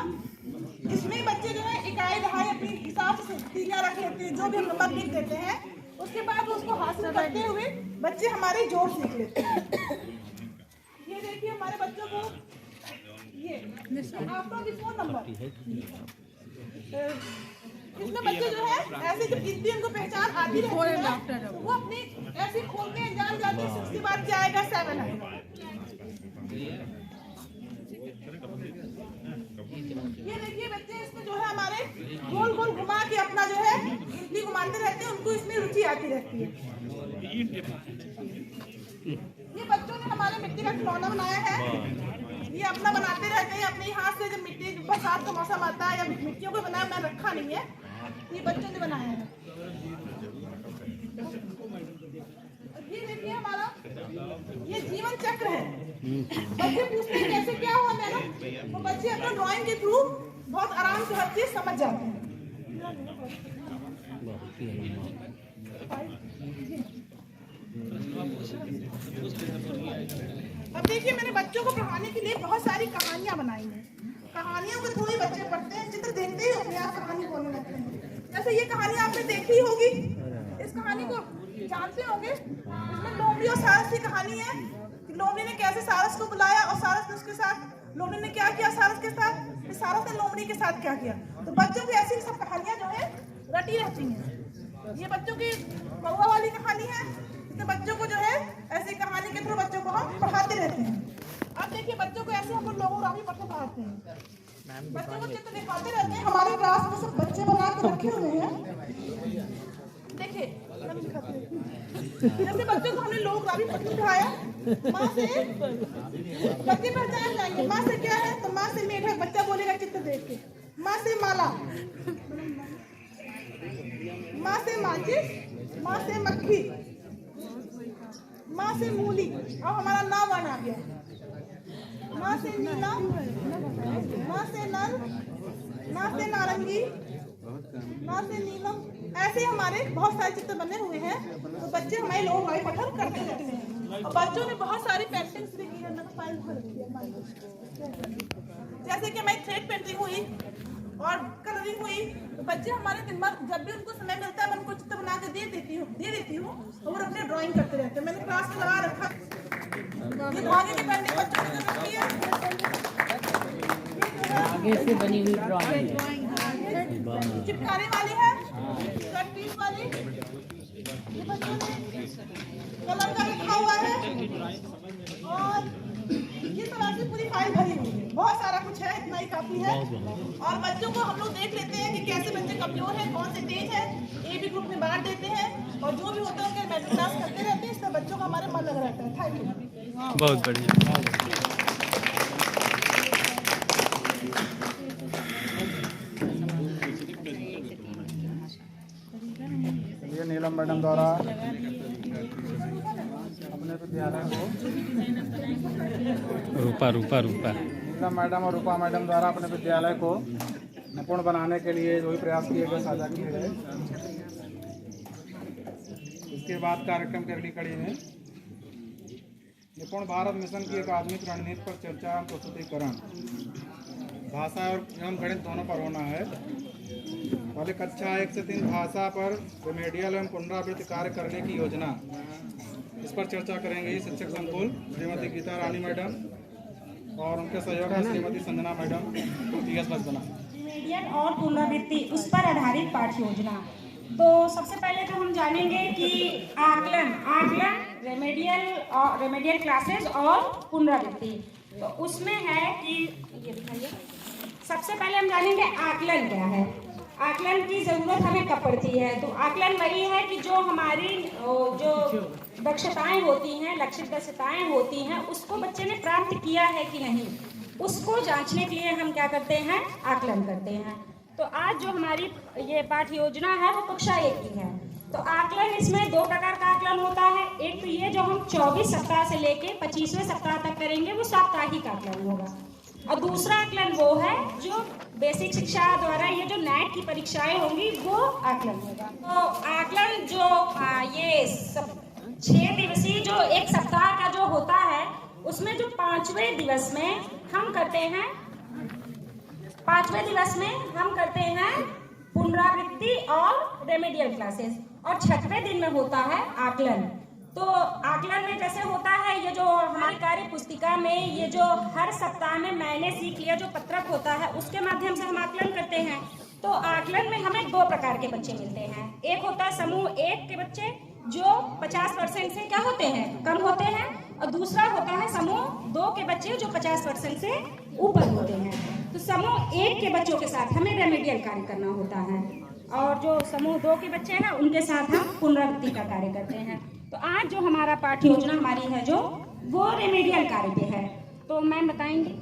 इसमें बच्चे जो है इकाई दहाई अपने हिसाब से तीलियां रख लेते हैं, जो भी हम नंबर लिख देते हैं, उसके बाद उसको हासिल करते हुए बच्चे हमारे जोड़ सीख लेते हैं। ये देखिए हमारे बच्चों को ये आपका भी फोन नंबर, इसमें बच्चे जो है ऐसे जब जितनी उनको पहचान आती रहती है वो अपनी ऐसे खोलने जान जाते हैं। उसके बाद क्या आएगा 7 आएगा। ये देखिए बच्चे इसमें जो है हमारे गोल गोल घुमा के अपना जो है गिनती घुमाते रहते हैं, उनको इसमें रुचि आती रहती है। ये बच्चों ने हमारे मिट्टी का खिलौना बनाया है, ये अपना बनाते रहते हैं अपने हाथ से। जब मिट्टी बरसात का मौसम आता है या मिट्टियों को बनाया, मैं रखा नहीं है, ये बच्चों ने बनाया है। ये देखिए हमारा ये जीवन चक्र है। बच्चे पूछते हैं कैसे क्या हुआ मैडम, तो बच्चे अपना ड्राइंग के थ्रू बहुत आराम से हर चीज समझ जाते हैं। अब देखिए मैंने बच्चों को पढ़ाने के लिए बहुत सारी कहानियां बनाई हैं। कहानियों के थ्रू ही बच्चे पढ़ते हैं, चित्र देखते ही अपने आप कहानी बोलने लगते हैं। जैसे ये कहानी आपने देखी होगी, इस कहानी को जानते होंगे। इसमें लोमड़ी और सारस की कहानी है कि लोमड़ी ने कैसे सारस को बुलाया और सारस ने उसके साथ, लोमड़ी ने क्या किया सारस के साथ, फिर सारस ने लोमड़ी के साथ क्या किया। तो बच्चों की ऐसी सब कहानियां जो है रटी रहती हैं। ये बच्चों की कौवा वाली कहानी है, इसमें बच्चों को जो है ऐसी कहानी के थ्रू बच्चों को हम पढ़ाते रहते हैं। अब देखिए बच्चों को ऐसे हम लोग रावी पढ़ते पढ़ाते हैं, बच्चों को चित्र दिखाते रहते हैं। हमारे क्लास में सब बच्चे बना के रखे हुए हैं, देखिए जैसे बच्चों को हमने लोग रावी पढ़ते पढ़ाया। माँ से बच्चे पहचान जाएंगे, माँ से क्या है, तो माँ से मेढक, बच्चा बोलेगा चित्र देख के। माँ से माला, माँ से माचिस, माँ से मक्खी, माँ से मूली, अब हमारा नाम वर्ण आ गया। माँ से नीला, माँ से नल, माँ से नारंगी, माँ से नीलम, ऐसे हमारे बहुत सारे चित्र बने हुए हैं। तो बच्चे हमारे लोग हमारे पठन करते रहते हैं। और बच्चों ने बहुत सारी पेंटिंग्स भी की है, मैंने फाइल भर दी है। जैसे कि हमारी थ्रेड पेंटिंग हुई और कलरिंग हुई, तो बच्चे हमारे दिन भर जब भी उनको समय मिलता है मैं उनको चित्र बना के दे देती हूँ और वो अपने ड्राइंग करते रहते हैं। मैंने क्लास में लगा रखा, ये धागे की पेंटिंग बच्चों ने रखी है, आगे से बनी हुई ड्राइंग चिपकाने वाली है, कट पीस वाली, ये बच्चों ने कलर का रखा हुआ है। और ये सब ऐसी पूरी फाइल भरी हुई है, बहुत सारा कुछ है, इतना ही काफी है। और बच्चों को हम लोग देख लेते हैं कि कैसे बच्चे कमजोर हैं, कौन से तेज है, ए बी ग्रुप में बांट देते हैं और जो भी होता है उनके मेथड क्लास करते रहते हैं। इससे बच्चों का हमारे मन लगा रहता है। थैंक यू, बहुत बढ़िया। ये नीलम मैडम द्वारा अपने विद्यालय को, रूपा नीलम मैडम और रूपा मैडम द्वारा अपने विद्यालय को निपुण बनाने के लिए जो भी प्रयास किए गए, साझा किए गए। इसके बाद कार्यक्रम की अगली कड़ी में निपुण भारत मिशन की अकादमिक रणनीति पर चर्चा एवं प्रस्तुतिकरण, भाषा और एवं गणित दोनों पर होना है। पहले कक्षा 1 से 3 भाषा पर रेमेडियल एवं पुनरावृत्ति कार्य करने की योजना, इस पर चर्चा करेंगे शिक्षक संकुल श्रीमती गीता रानी मैडम और उनके सहयोगी श्रीमती संजना मैडम, PS बसना। रेमेडियल और पुनरावृत्ति, उस पर आधारित पाठ्य योजना। तो सबसे पहले तो हम जानेंगे कि आकलन रेमेडियल क्लासेस और पुनरावृत्ति। तो उसमें है कि ये दिखाइए, सबसे पहले हम जानेंगे आकलन क्या है, आकलन की ज़रूरत हमें कब पड़ती है। तो आकलन वही है कि जो हमारी जो दक्षताएं होती हैं, लक्षित दक्षताएं होती हैं, उसको बच्चे ने प्राप्त किया है कि नहीं, उसको जांचने के लिए हम क्या करते हैं, आकलन करते हैं। तो आज जो हमारी ये पाठ्य योजना है वो कक्षा 1 की है। तो आकलन, इसमें 2 प्रकार का आकलन होता है। एक तो ये जो हम 24 सप्ताह से लेके 25वें सप्ताह तक करेंगे, वो साप्ताहिक आकलन होगा। और दूसरा आकलन वो है जो बेसिक शिक्षा द्वारा ये जो नेट की परीक्षाएं होंगी, वो आकलन होगा। तो आकलन जो ये 6 दिवसीय जो एक सप्ताह का जो होता है, उसमें जो 5वें दिवस में हम करते हैं, 5वें दिवस में हम करते हैं पुनरावृत्ति और रेमेडियल क्लासेस, और 6वें दिन में होता है आकलन। तो आकलन में जैसे होता है, ये जो हमारी कार्य पुस्तिका में ये जो हर सप्ताह में मैंने सीख लिया जो पत्रक होता है, उसके माध्यम से हम आकलन करते हैं। तो आकलन में हमें 2 प्रकार के बच्चे मिलते हैं। एक होता है समूह 1 के बच्चे जो 50% से क्या होते हैं, कम होते हैं, और दूसरा होता है समूह 2 के बच्चे जो 50% से ऊपर होते हैं। तो समूह 1 के बच्चों के साथ हमें रेमेडियल कार्य करना होता है, और जो समूह 2 के बच्चे हैं उनके साथ हम पुनरावृत्ति का कार्य करते हैं। तो आज जो हमारा पाठ्य योजना हमारी है जो वो रेमेडियल कार्य पे है, तो मैम बताएंगे।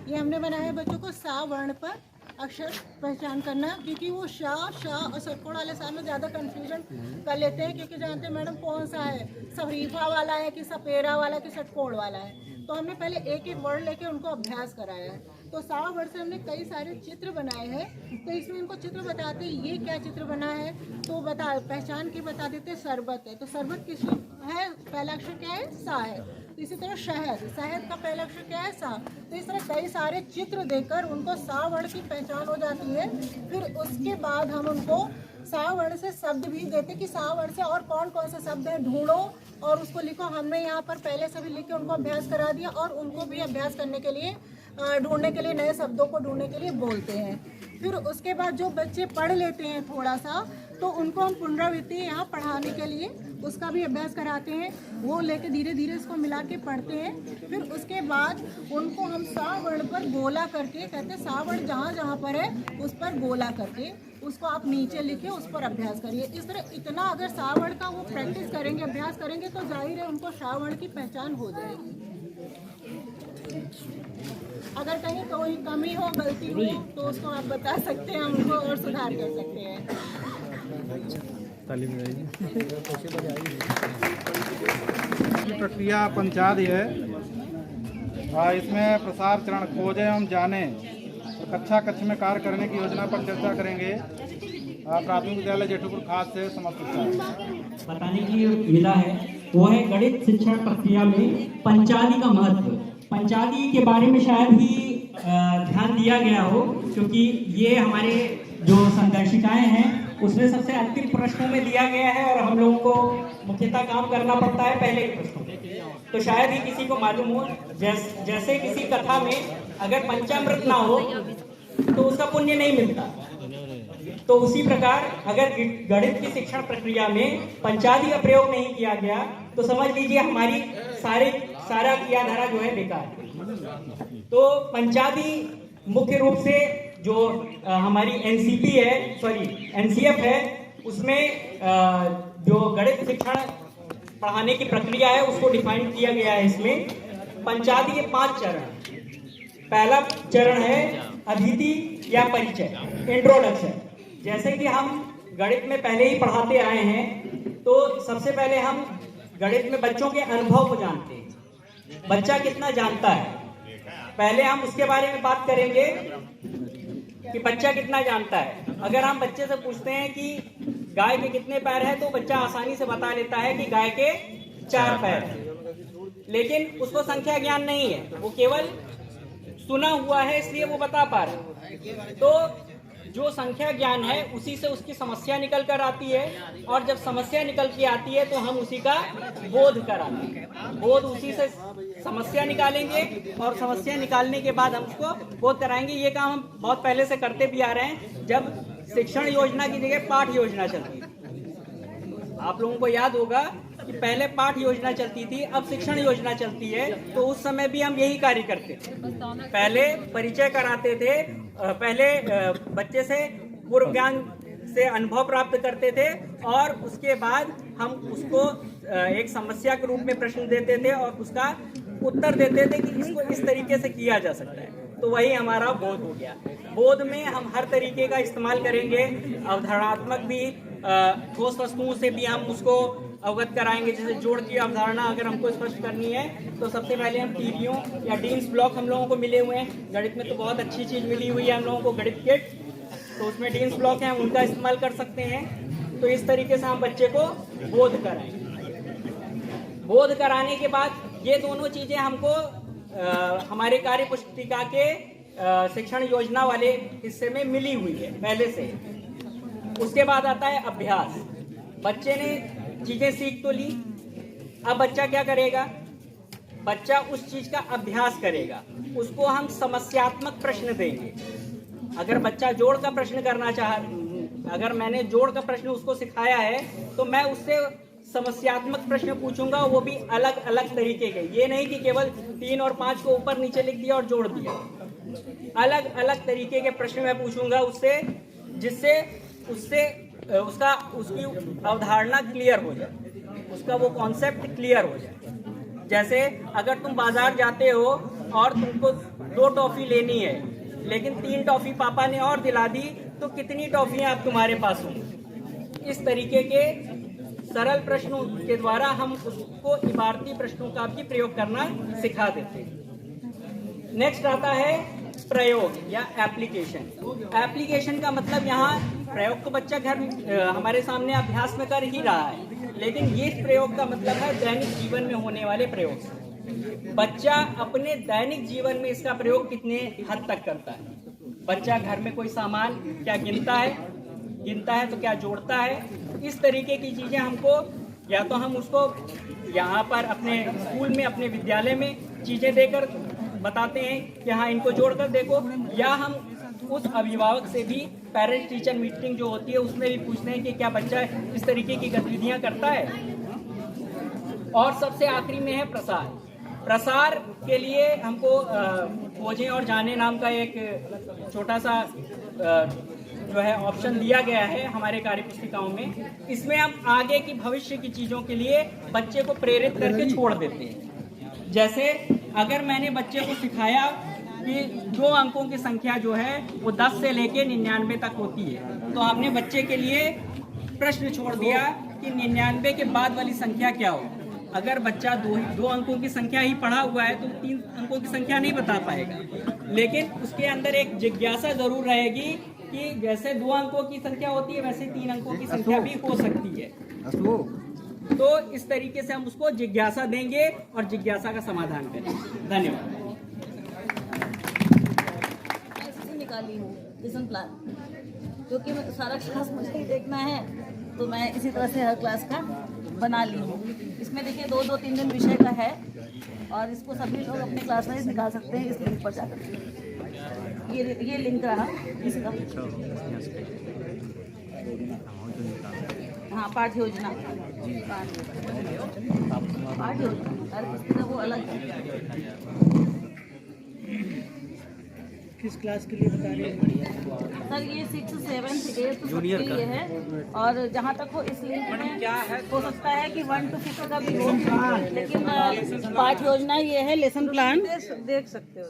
ये हमने बनाया है बच्चों को सा वर्ण पर अक्षर पहचान करना, क्योंकि वो शा और षटकोण वाले सा में ज़्यादा कंफ्यूजन कर लेते हैं, क्योंकि जानते हैं मैडम कौन सा है, सरीफा वाला है कि सपेरा वाला कि षटकोण वाला है। तो हमने पहले एक एक वर्ड लेके उनको अभ्यास कराया है। तो सा वर्ड से हमने कई सारे चित्र बनाए हैं, तो इसमें इनको चित्र बताते हैं ये क्या चित्र बना है, तो पहचान के बता देते शरबत है, तो शरबत किस है, पहला अक्षर क्या है, सा है। तो इसी तरह शहद का पहला अक्षर क्या है, सा। तो इस तरह कई सारे चित्र देकर उनको सा वर्ण की पहचान हो जाती है। फिर उसके बाद हम उनको सा वर्ण से शब्द भी देते कि सा वर्ण से और कौन कौन से शब्द हैं ढूंढो और उसको लिखो। हमने यहाँ पर पहले से भी लिख के उनको अभ्यास करा दिया, और उनको भी अभ्यास करने के लिए ढूंढने के लिए, नए शब्दों को ढूंढने के लिए बोलते हैं। फिर उसके बाद जो बच्चे पढ़ लेते हैं थोड़ा सा, तो उनको हम पुनरावृत्ति यहाँ पढ़ाने के लिए उसका भी अभ्यास कराते हैं। वो लेके धीरे धीरे इसको मिला के पढ़ते हैं। फिर उसके बाद उनको हम सा वर्ण पर गोला करके कहते हैं, सा वर्ण जहाँ जहाँ पर है उस पर गोला करके उसको आप नीचे लिखे, उस पर अभ्यास करिए। इस तरह इतना अगर सा वर्ण का वो प्रैक्टिस करेंगे, अभ्यास करेंगे, तो जाहिर है उनको सा वर्ण की पहचान हो जाएगी। अगर कहीं कोई कमी हो, गलती हो, तो उसको आप बता सकते हैं, हम उनको और सुधार कर सकते हैं। प्रक्रिया पंचायत है, इसमें प्रसार चरण खोजे हम जाने, कक्षा कक्ष में कार्य करने की योजना पर चर्चा करेंगे। प्राथमिक विद्यालय जेठूपुर खास से समस्त बताने की मिला है वो है गणित शिक्षण प्रक्रिया में पंचाली का महत्व। पंचाली के बारे में शायद ही ध्यान दिया गया हो, क्योंकि ये हमारे जो संदर्शिकाएं हैं उसमें सबसे अंतिम प्रश्नों में दिया गया है, और हम लोगों को मुख्यतः काम करना पड़ता है पहले के प्रश्नों में। तो शायद ही किसी को मालूम हो, जैसे किसी कथा में अगर पंचामृत ना हो तो उसका पुण्य नहीं मिलता, तो उसी प्रकार अगर गणित की शिक्षण प्रक्रिया में पंचाली का प्रयोग नहीं किया गया तो समझ लीजिए हमारी सारा किया धारा जो है बेकार। तो पंचाली मुख्य रूप से जो हमारी एनसीएफ है, उसमें जो गणित शिक्षण पढ़ाने की प्रक्रिया है उसको डिफाइन किया गया है। इसमें पंचाली के 5 चरण। पहला चरण है अदिति या परिचय, इंट्रोडक्शन। जैसे कि हम गणित में पहले ही पढ़ाते आए हैं, तो सबसे पहले हम गणित में बच्चों के अनुभव को जानते हैं, बच्चा कितना जानता है। पहले हम उसके बारे में बात करेंगे कि बच्चा कितना जानता है। अगर हम बच्चे से पूछते हैं कि गाय के कितने पैर हैं, तो बच्चा आसानी से बता लेता है कि गाय के 4 पैर हैं, लेकिन उसको संख्या ज्ञान नहीं है, वो केवल सुना हुआ है इसलिए वो बता पा रहा है। तो जो संख्या ज्ञान है उसी से उसकी समस्या निकल कर आती है, और जब समस्या निकल के आती है तो हम उसी का बोध कराते हैं। बोध उसी से समस्या निकालेंगे, और समस्या निकालने के बाद हम उसको बोध कराएंगे। ये काम हम बहुत पहले से करते भी आ रहे हैं, जब शिक्षण योजना की जगह पाठ योजना चलती थी। आप लोगों को याद होगा कि पहले पाठ योजना चलती थी, अब शिक्षण योजना चलती है। तो उस समय भी हम यही कार्य करते थे, पहले परिचय कराते थे, पहले बच्चे से पूर्व ज्ञान से अनुभव प्राप्त करते थे, और उसके बाद हम उसको एक समस्या के रूप में प्रश्न देते थे और उसका उत्तर देते थे कि इसको इस तरीके से किया जा सकता है। तो वही हमारा बोध हो गया। बोध में हम हर तरीके का इस्तेमाल करेंगे, अवधारणात्मक भी, ठोस वस्तुओं से भी हम उसको अवगत कराएंगे। जैसे जोड़ की अवधारणा अगर हमको स्पष्ट करनी है तो सबसे पहले हम टीवीओं या डीन्स ब्लॉक हम लोगों को मिले हुए हैं। गणित में तो बहुत अच्छी चीज़ मिली हुई है हम लोगों को, गणित किट, तो उसमें डीन्स ब्लॉक हैं, उनका इस्तेमाल कर सकते हैं। तो इस तरीके से हम बच्चे को बोध कराएंगे। बोध कराने के बाद ये दोनों चीजें हमको हमारे कार्य पुस्तिका के शिक्षण योजना वाले हिस्से में मिली हुई है पहले से। उसके बाद आता है अभ्यास। बच्चे ने चीजें सीख तो ली, अब बच्चा क्या करेगा? बच्चा उस चीज का अभ्यास करेगा। उसको हम समस्यात्मक प्रश्न देंगे। अगर बच्चा जोड़ का प्रश्न करना अगर मैंने जोड़ का प्रश्न उसको सिखाया है तो मैं उससे समस्यात्मक प्रश्न पूछूंगा, वो भी अलग अलग तरीके के। ये नहीं कि केवल 3 और 5 को ऊपर नीचे लिख दिया और जोड़ दिया। अलग अलग तरीके के प्रश्न मैं पूछूंगा उससे, जिससे उसकी अवधारणा क्लियर हो जाए, उसका वो कॉन्सेप्ट क्लियर हो जाए। जैसे अगर तुम बाजार जाते हो और तुमको 2 टॉफी लेनी है, लेकिन 3 टॉफी पापा ने और दिला दी, तो कितनी टॉफियां अब तुम्हारे पास होंगी? इस तरीके के सरल प्रश्नों के द्वारा हम उसको इबारती प्रश्नों का भी प्रयोग करना सिखा देते हैं। नेक्स्ट आता है प्रयोग या एप्लीकेशन। एप्लीकेशन का मतलब यहाँ प्रयोग तो बच्चा घर हमारे सामने अभ्यास में कर ही रहा है, लेकिन ये प्रयोग का मतलब है दैनिक जीवन में होने वाले प्रयोग। बच्चा अपने दैनिक जीवन में इसका प्रयोग कितने हद तक करता है। बच्चा घर में कोई सामान क्या गिनता है तो क्या जोड़ता है। इस तरीके की चीजें हमको, या तो हम उसको यहाँ पर अपने स्कूल में, अपने विद्यालय में चीजें देकर बताते हैं कि हाँ इनको जोड़कर देखो, या हम उस अभिभावक से भी पेरेंट्स टीचर मीटिंग जो होती है उसमें भी पूछते हैं कि क्या बच्चा इस तरीके की गतिविधियां करता है। और सबसे आखिरी में है प्रसार। प्रसार के लिए हमको खोजें और जाने नाम का एक छोटा सा जो है ऑप्शन दिया गया है हमारे कार्य पुस्तिकाओं में। इसमें हम आगे की भविष्य की चीज़ों के लिए बच्चे को प्रेरित करके छोड़ देते हैं। जैसे अगर मैंने बच्चे को सिखाया कि 2 अंकों की संख्या जो है वो 10 से लेके 99 तक होती है, तो हमने बच्चे के लिए प्रश्न छोड़ दिया कि 99 के बाद वाली संख्या क्या हो। अगर बच्चा 2 अंकों की संख्या ही पढ़ा हुआ है तो 3 अंकों की संख्या नहीं बता पाएगा, लेकिन उसके अंदर एक जिज्ञासा जरूर रहेगी कि जैसे 2 अंकों की संख्या होती है वैसे 3 अंकों की संख्या भी हो सकती है। तो इस तरीके से हम उसको जिज्ञासा देंगे और जिज्ञासा का समाधान करेंगे। धन्यवाद। निकाली हूँ लेसन प्लान, क्योंकि मैं सारा क्लास मुझे ही देखना है, तो मैं इसी तरह से हर क्लास का बना ली हूँ। इसमें देखिए 2-2, 3 विषय का है और इसको सभी लोग अपने क्लास में निकाल सकते हैं इस लिंक पर जाकर। ये लिंक रहा इसका, हाँ पाठ योजना, हर किसी का वो अलग है। किस क्लास के लिए बता रहे हैं सर? ये 6, 7, 8 जूनियर के लिए है, और जहाँ तक हो इस लिंक में क्या है, हो सकता है कि 1 to 6 का भी हो, लेकिन पाठ योजना ये है, लेसन प्लान देख सकते हो।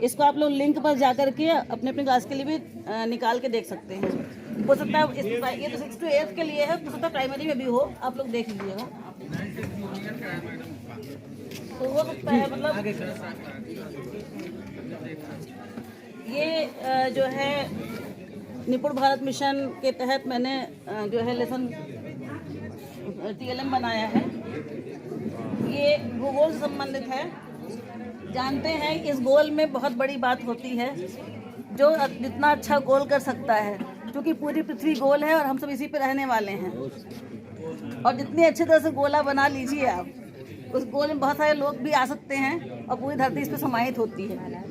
इसको आप लोग लिंक पर जाकर के अपने अपने क्लास के लिए भी निकाल के देख सकते हैं। हो सकता है ये तो 6 to 8 के लिए है, हो सकता है प्राइमरी में भी हो, आप लोग देख लीजिएगा। तो हो सकता है मतलब ये जो है निपुण भारत मिशन के तहत मैंने जो है लेसन TLM बनाया है। ये भूगोल से संबंधित है। जानते हैं इस गोल में बहुत बड़ी बात होती है, जो जितना अच्छा गोल कर सकता है, क्योंकि पूरी पृथ्वी गोल है और हम सब इसी पे रहने वाले हैं। और जितनी अच्छी तरह से गोला बना लीजिए आप, उस गोल में बहुत सारे लोग भी आ सकते हैं और पूरी धरती इस पर समाहित होती है।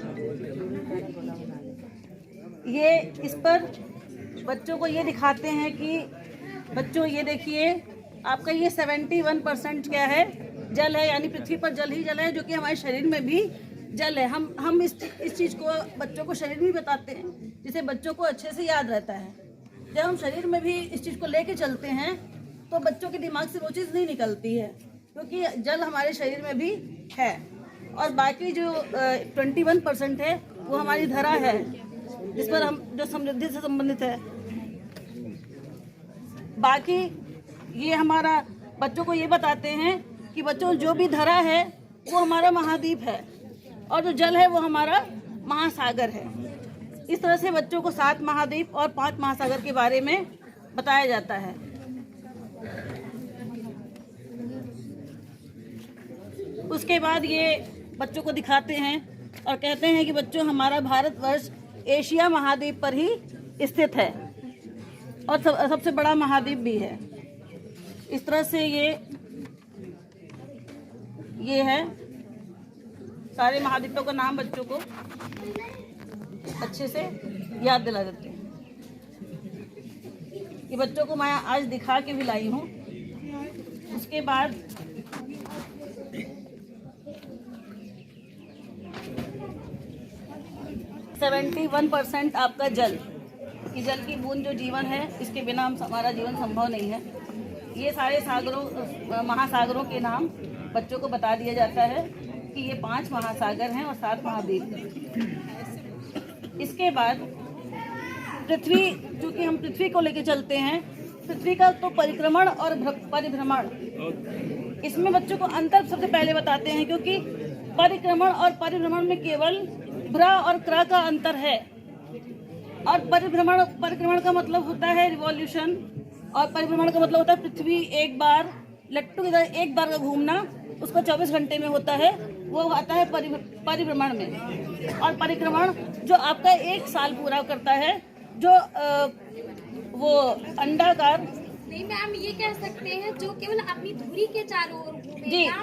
ये इस पर बच्चों को ये दिखाते हैं कि बच्चों ये देखिए आपका ये 71% क्या है, जल है, यानी पृथ्वी पर जल ही जल है, जो कि हमारे शरीर में भी जल है। हम इस चीज़ को बच्चों को शरीर में बताते हैं, जिसे बच्चों को अच्छे से याद रहता है। जब हम शरीर में भी इस चीज़ को लेके चलते हैं तो बच्चों के दिमाग से वो चीज़ नहीं निकलती है, क्योंकि जल हमारे शरीर में भी है। और बाकी जो 21% है वो हमारी धरा है, जिस पर हम जो समृद्धि से संबंधित है। बाकी ये हमारा बच्चों को ये बताते हैं कि बच्चों जो भी धरा है वो हमारा महाद्वीप है, और जो जल है वो हमारा महासागर है। इस तरह से बच्चों को 7 महाद्वीप और 5 महासागर के बारे में बताया जाता है। उसके बाद ये बच्चों को दिखाते हैं और कहते हैं कि बच्चों हमारा भारतवर्ष एशिया महाद्वीप पर ही स्थित है और सबसे बड़ा महाद्वीप भी है। इस तरह से ये है सारे महाद्वीपों का नाम बच्चों को अच्छे से याद दिला देते हैं। ये बच्चों को मैं आज दिखा के भी लाई हूँ। उसके बाद 71% आपका जल, कि जल की बूंद जो जीवन है, इसके बिना हमारा जीवन संभव नहीं है। ये सारे सागरों महासागरों के नाम बच्चों को बता दिया जाता है कि ये 5 महासागर हैं और 7 महाद्वीप हैं। इसके बाद पृथ्वी, चूँकि हम पृथ्वी को लेकर चलते हैं, पृथ्वी का तो परिक्रमण और परिभ्रमण, इसमें बच्चों को अंतर सबसे पहले बताते हैं, क्योंकि परिक्रमण और परिभ्रमण में केवल भ्र और क्र का अंतर है। और परिक्रमण का मतलब होता है रिवॉल्यूशन, और परिभ्रमण का मतलब होता है पृथ्वी एक बार लट्टू की तरह एक बार का घूमना, उसको 24 घंटे में होता है, वो आता है परिभ्रमण में। और परिक्रमण जो आपका 1 साल पूरा करता है, जो वो अंडाकार, नहीं मैम ये कह सकते हैं जो केवल अपनी धुरी के चारों ओर घूमेगा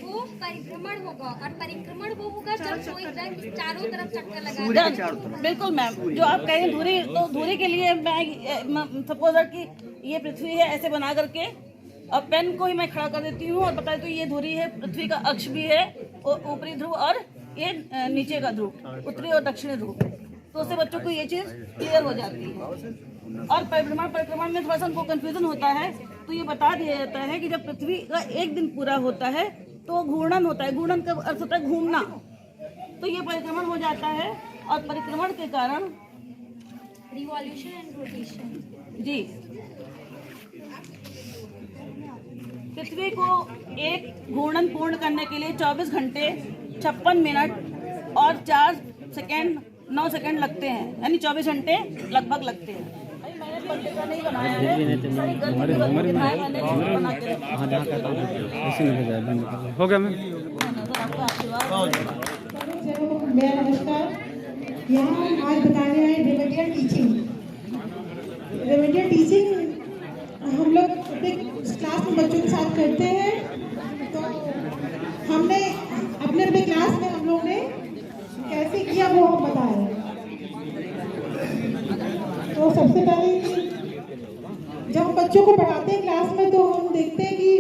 वो परिभ्रमण होगा, और परिक्रमण वो होगा जब कोई ग्रह चारों तरफ चक्कर लगा। बिल्कुल मैम, जो आप कह रहे हैं धुरी, तो धुरी के लिए मैं सपोज कि ये पृथ्वी है, ऐसे बना करके और पेन को ही मैं खड़ा कर देती हूँ और बता देती हूँ ये धुरी है, पृथ्वी का अक्ष भी है, ऊपरी ध्रुव और ये नीचे का ध्रुव, उत्तरी और दक्षिणी ध्रुव, तो उससे बच्चों को ये चीज़ क्लियर हो जाती है। और परिक्रमण में थोड़ा सा उनको कंफ्यूजन होता है, तो ये बता दिया जाता है कि जब पृथ्वी का 1 दिन पूरा होता है तो घूर्णन होता है। घूर्णन का अर्थ होता है घूमना, तो ये परिक्रमण हो जाता है। और परिक्रमण के कारण रिवॉल्यूशन एंड रोटेशन, जी, पृथ्वी को एक घूर्णन पूर्ण करने के लिए 24 घंटे 56 मिनट और 4 सेकेंड 9 सेकेंड लगते हैं, यानी 24 घंटे लगभग लगते हैं। मैंने नहीं बनाया है, हो गया मैम। मेरा नमस्कार। यहाँ हम आज बताने आए रेमेडियल टीचिंग। रेमेडियल टीचिंग हम लोग अपने क्लास में बच्चों के साथ करते हैं। तो हमने अपने क्लास में हम लोग ने कैसे किया वो हम बताएं। तो सबसे पहले जब हम बच्चों को पढ़ाते हैं क्लास में, तो हम देखते हैं कि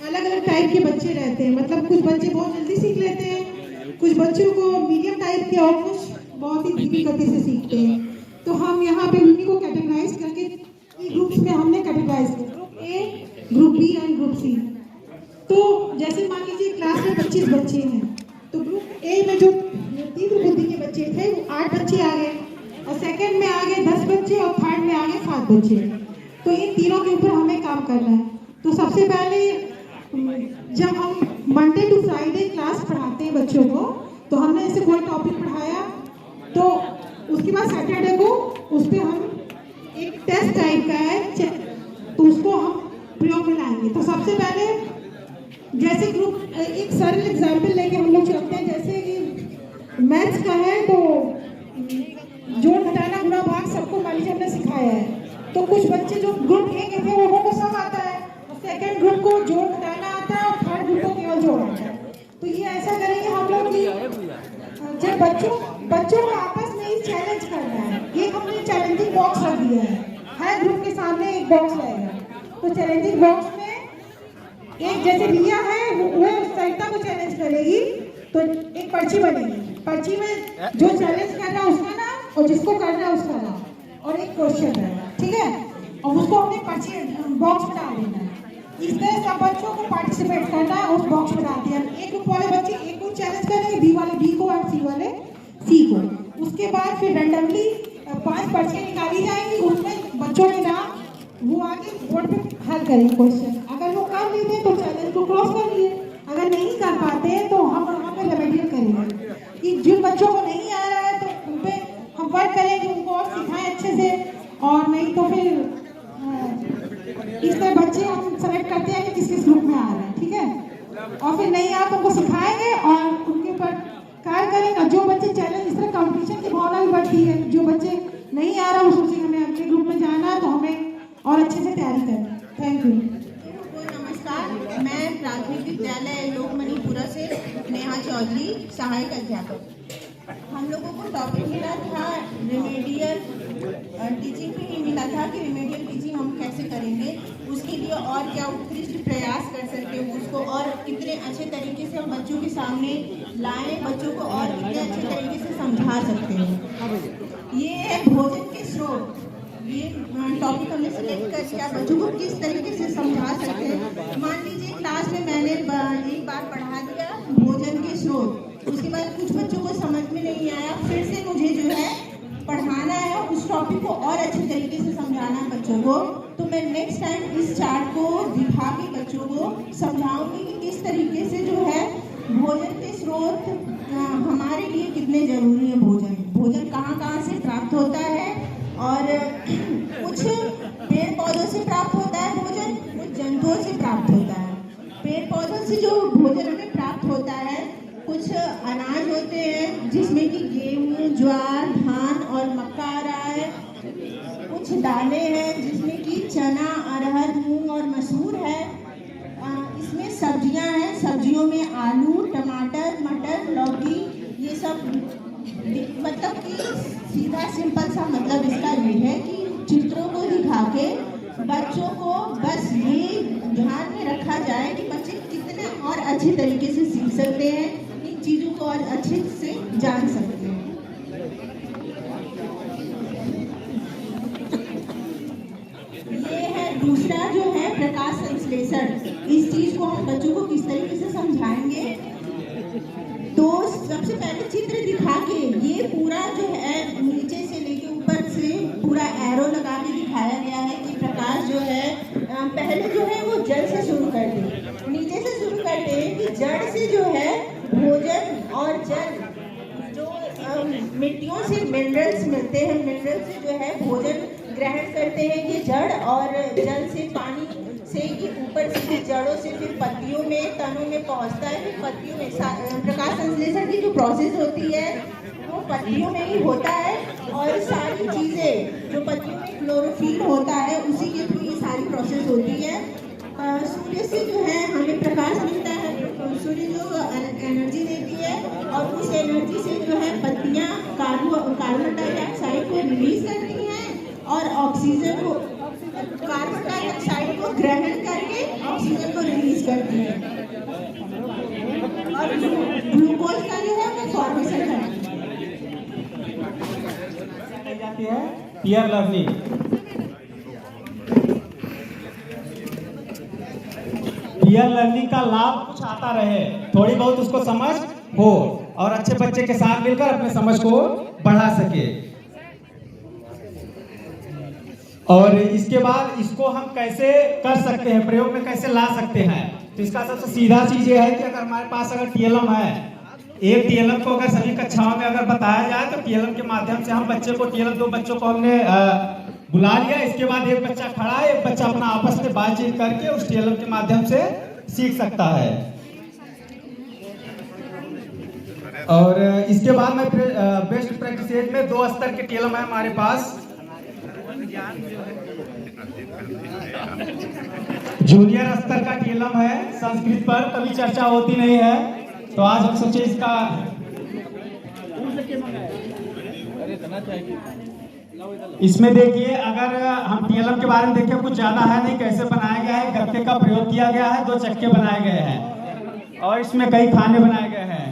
अलग अलग टाइप के बच्चे रहते हैं। मतलब कुछ बच्चे बहुत जल्दी सीख लेते हैं, कुछ बच्चों को मीडियम टाइप के, और कुछ बहुत ही धीमी गति से सीखते हैं। तो हम यहाँ पे उन्हीं को कैटेगराइज करके ग्रुप्स में हमने कैटेगराइज किया, group A, group B and group C. तो जैसे मान लीजिए क्लास में 25 बच्चे हैं, तो ग्रुप ए में जो तीव्र बुद्धि के बच्चे थे वो 8 बच्चे आ गए, और सेकंड में आ गए 10 बच्चे, और थर्ड में आ गए 7 बच्चे। तो इन तीनों के ऊपर हमें काम करना है। तो सबसे पहले जब हम मंडे टू फ्राइडे क्लास पढ़ाते हैं बच्चों को, तो हमने ऐसे कोई टॉपिक पढ़ाया, तो उसके बाद सैटरडे को उस पर हम एक टेस्ट टाइप का है, तो उसको हम प्रयोग में लाएंगे। तो सबसे पहले जैसे ग्रुप एक सरल एग्जाम्पल लेके हम लोग चलते हैं। जैसे कि मैथ्स का है, तो जोड़ घटाना गुणा भाग सबको मान लीजिए हमने सिखाया है। तो कुछ बच्चे जो ग्रुप ए के थे वो सब आता है, और सेकंड ग्रुप को जोड़ घटाना आता है, और थर्ड ग्रुप को केवल जोड़ आता है। तो ये ऐसा करेंगे हम लोग कि जब बच्चों को आपस में ही चैलेंज करना है। ये हमने चैलेंजिंग बॉक्स रख दिया है, हर ग्रुप के सामने एक बॉक्स रहेगा। तो चैलेंजिंग बॉक्स में एक जैसे रिया है वो सरिता को चैलेंज करेगी, तो एक पर्ची बनेगी। पर्ची में जो चैलेंज कर रहा है उसका नाम, और जिसको करना है उसका नाम, और एक क्वेश्चन रहेगा, ठीक है। और उसको हमने पर्ची बॉक्स में डाल देना है। इस तरह सब बच्चों को पार्टिसिपेट करना है, उस बॉक्स में डाल दिया। एक ग्रुप वाले बच्चे ए को चैलेंज करेंगे, बी वाले बी को, और सी वाले सी को। उसके बाद फिर रैंडमली 5 पर्चियाँ निकाली जाएंगी, उसमें बच्चों के नाम वो आगे बोर्ड पे हल करेंगे क्वेश्चन। अगर वो कर लेते हैं तो चैलेंज को क्रॉस कर लिए, अगर नहीं कर पाते हैं तो हम वहाँ पे रेमेडियल करेंगे। कि जिन बच्चों को नहीं आ रहा है तो उन पे हम वर्क करेंगे, उनको और सिखाएं अच्छे से। और नहीं तो फिर इस तरह बच्चे हम सेलेक्ट करते हैं कि किस किस ग्रुप में आ रहे हैं, ठीक है। और फिर नई आप उनको सिखाएंगे और उनके ऊपर कार्य करेंगे। जो बच्चे चैलेंज, इस तरह कंपटीशन की भावना भी बढ़ती है। जो बच्चे नहीं आ रहा वो सोचेंगे हमें अगले ग्रुप में जाना है, तो हमें और अच्छे से तैयारी करें। Thank you. नमस्कार, मैं प्राथमिक विद्यालय लोकमणिपुरा से नेहा चौधरी, सहायक अध्यापक। हम लोगों को टॉपिक मिला था रिमेडियल टीचिंग पे ही मिला था कि रिमेडियल टीचिंग हम कैसे करेंगे, उसके लिए और क्या उत्कृष्ट प्रयास कर सकते हैं, उसको और कितने अच्छे तरीके से हम बच्चों के सामने लाएं, बच्चों को और कितने अच्छे तरीके से समझा सकते हैं। ये है भोजन के स्रोत। ये टॉपिक हमने सेलेक्ट कर दिया, बच्चों को किस तरीके से समझा सकते हैं। मान लीजिए क्लास में मैंने एक बार पढ़ा दिया भोजन के स्रोत, उसके बाद कुछ बच्चों को समझ में नहीं आया, फिर से मुझे जो है पढ़ाना है, उस टॉपिक को और अच्छे तरीके से समझाना है बच्चों को। तो मैं नेक्स्ट टाइम इस चार्ट को दिखा के बच्चों को समझाऊंगी कि किस तरीके से जो है भोजन के स्रोत हमारे लिए कितने जरूरी है। भोजन कहाँ कहाँ से प्राप्त होता है, और कुछ पेड़ पौधों से प्राप्त होता है भोजन, कुछ जंतुओं से प्राप्त होता है। पेड़ पौधों से जो भोजन हमें प्राप्त होता है, कुछ अनाज होते हैं जिसमें कि गेहूं, ज्वार, धान और मक्का आ रहा है। कुछ दालें हैं जिसमें कि चना, अरहर, मूंग और मसूर है। इसमें सब्जियां हैं, सब्जियों में आलू, टमाटर, मटर, लौकी, ये सब। मतलब कि सीधा सिंपल सा मतलब इसका ये है कि चित्रों को दिखा के बच्चों को बस ये ध्यान में रखा जाए कि बच्चे कितने और अच्छे तरीके से सीख सकते हैं, इन चीज़ों को और अच्छे से जान सकते हैं। ये है दूसरा जो है प्रकाश संश्लेषण। इस चीज़ को हम बच्चों को किस तरीके से समझाएंगे, तो सबसे पहले चित्र दिखा के ये पूरा जो है नीचे से लेके ऊपर से पूरा एरो लगा के दिखाया गया है कि प्रकाश जो है पहले जो है वो जड़ से शुरू करते हैं, नीचे से शुरू करते हैं कि जड़ से जो है भोजन और जल, जो मिट्टियों से मिनरल्स मिलते हैं, मिनरल से जो है भोजन ग्रहण करते हैं ये जड़, और जल से पानी से ये ऊपर से जड़ों से फिर पत्तियों में, तनों में पहुंचता है। फिर पत्तियों में प्रकाश संश्लेषण की जो प्रोसेस होती है वो पत्तियों में ही होता है, और सारी चीज़ें जो पत्तियों में क्लोरोफिल होता है उसी के थ्रू ये सारी प्रोसेस होती है। सूर्य से जो है हमें प्रकाश मिलता है, सूर्य जो एनर्जी देती है, और उस एनर्जी से जो है पत्तियाँ कार्बन डाइऑक्साइड को रिलीज करती हैं और ऑक्सीजन को, कार्बन डाइऑक्साइड को ग्रहण करके ऑक्सीजन को रिलीज करती है, और ग्लूकोज का जो है वो फॉर्मेशन जाती है पीयर लर्निंग। पीयर लर्निंग का लाभ कुछ आता रहे, थोड़ी बहुत उसको समझ हो और अच्छे बच्चे के साथ मिलकर अपने समझ को बढ़ा सके। और इसके बाद इसको हम कैसे कर सकते हैं, प्रयोग में कैसे ला सकते हैं, तो इसका सबसे सीधा चीज ये है कि अगर हमारे पास अगर टीएलएम है, एक टीएलएम को अगर सभी कक्षाओं में अगर बताया जाए तो टीएलएम के माध्यम से हम बच्चे को, टीएलएम 2 बच्चों को हमने बुला लिया, इसके बाद एक बच्चा खड़ा है, एक बच्चा अपना आपस में बातचीत करके उस टीएलएम के माध्यम से सीख सकता है। और इसके बाद में बेस्ट प्रैक्टिस में 2 स्तर के टीएलएम है हमारे पास। जूनियर स्तर का टीएलएम है, संस्कृत पर कभी चर्चा होती नहीं है, तो आज हम सोचे इसका इसमें देखिए, अगर हम टीएलएम के बारे में देखें, कुछ ज्यादा है नहीं, कैसे बनाया गया है, गत्ते का प्रयोग किया गया है, 2 चक्के बनाए गए हैं और इसमें कई खाने बनाए गए हैं।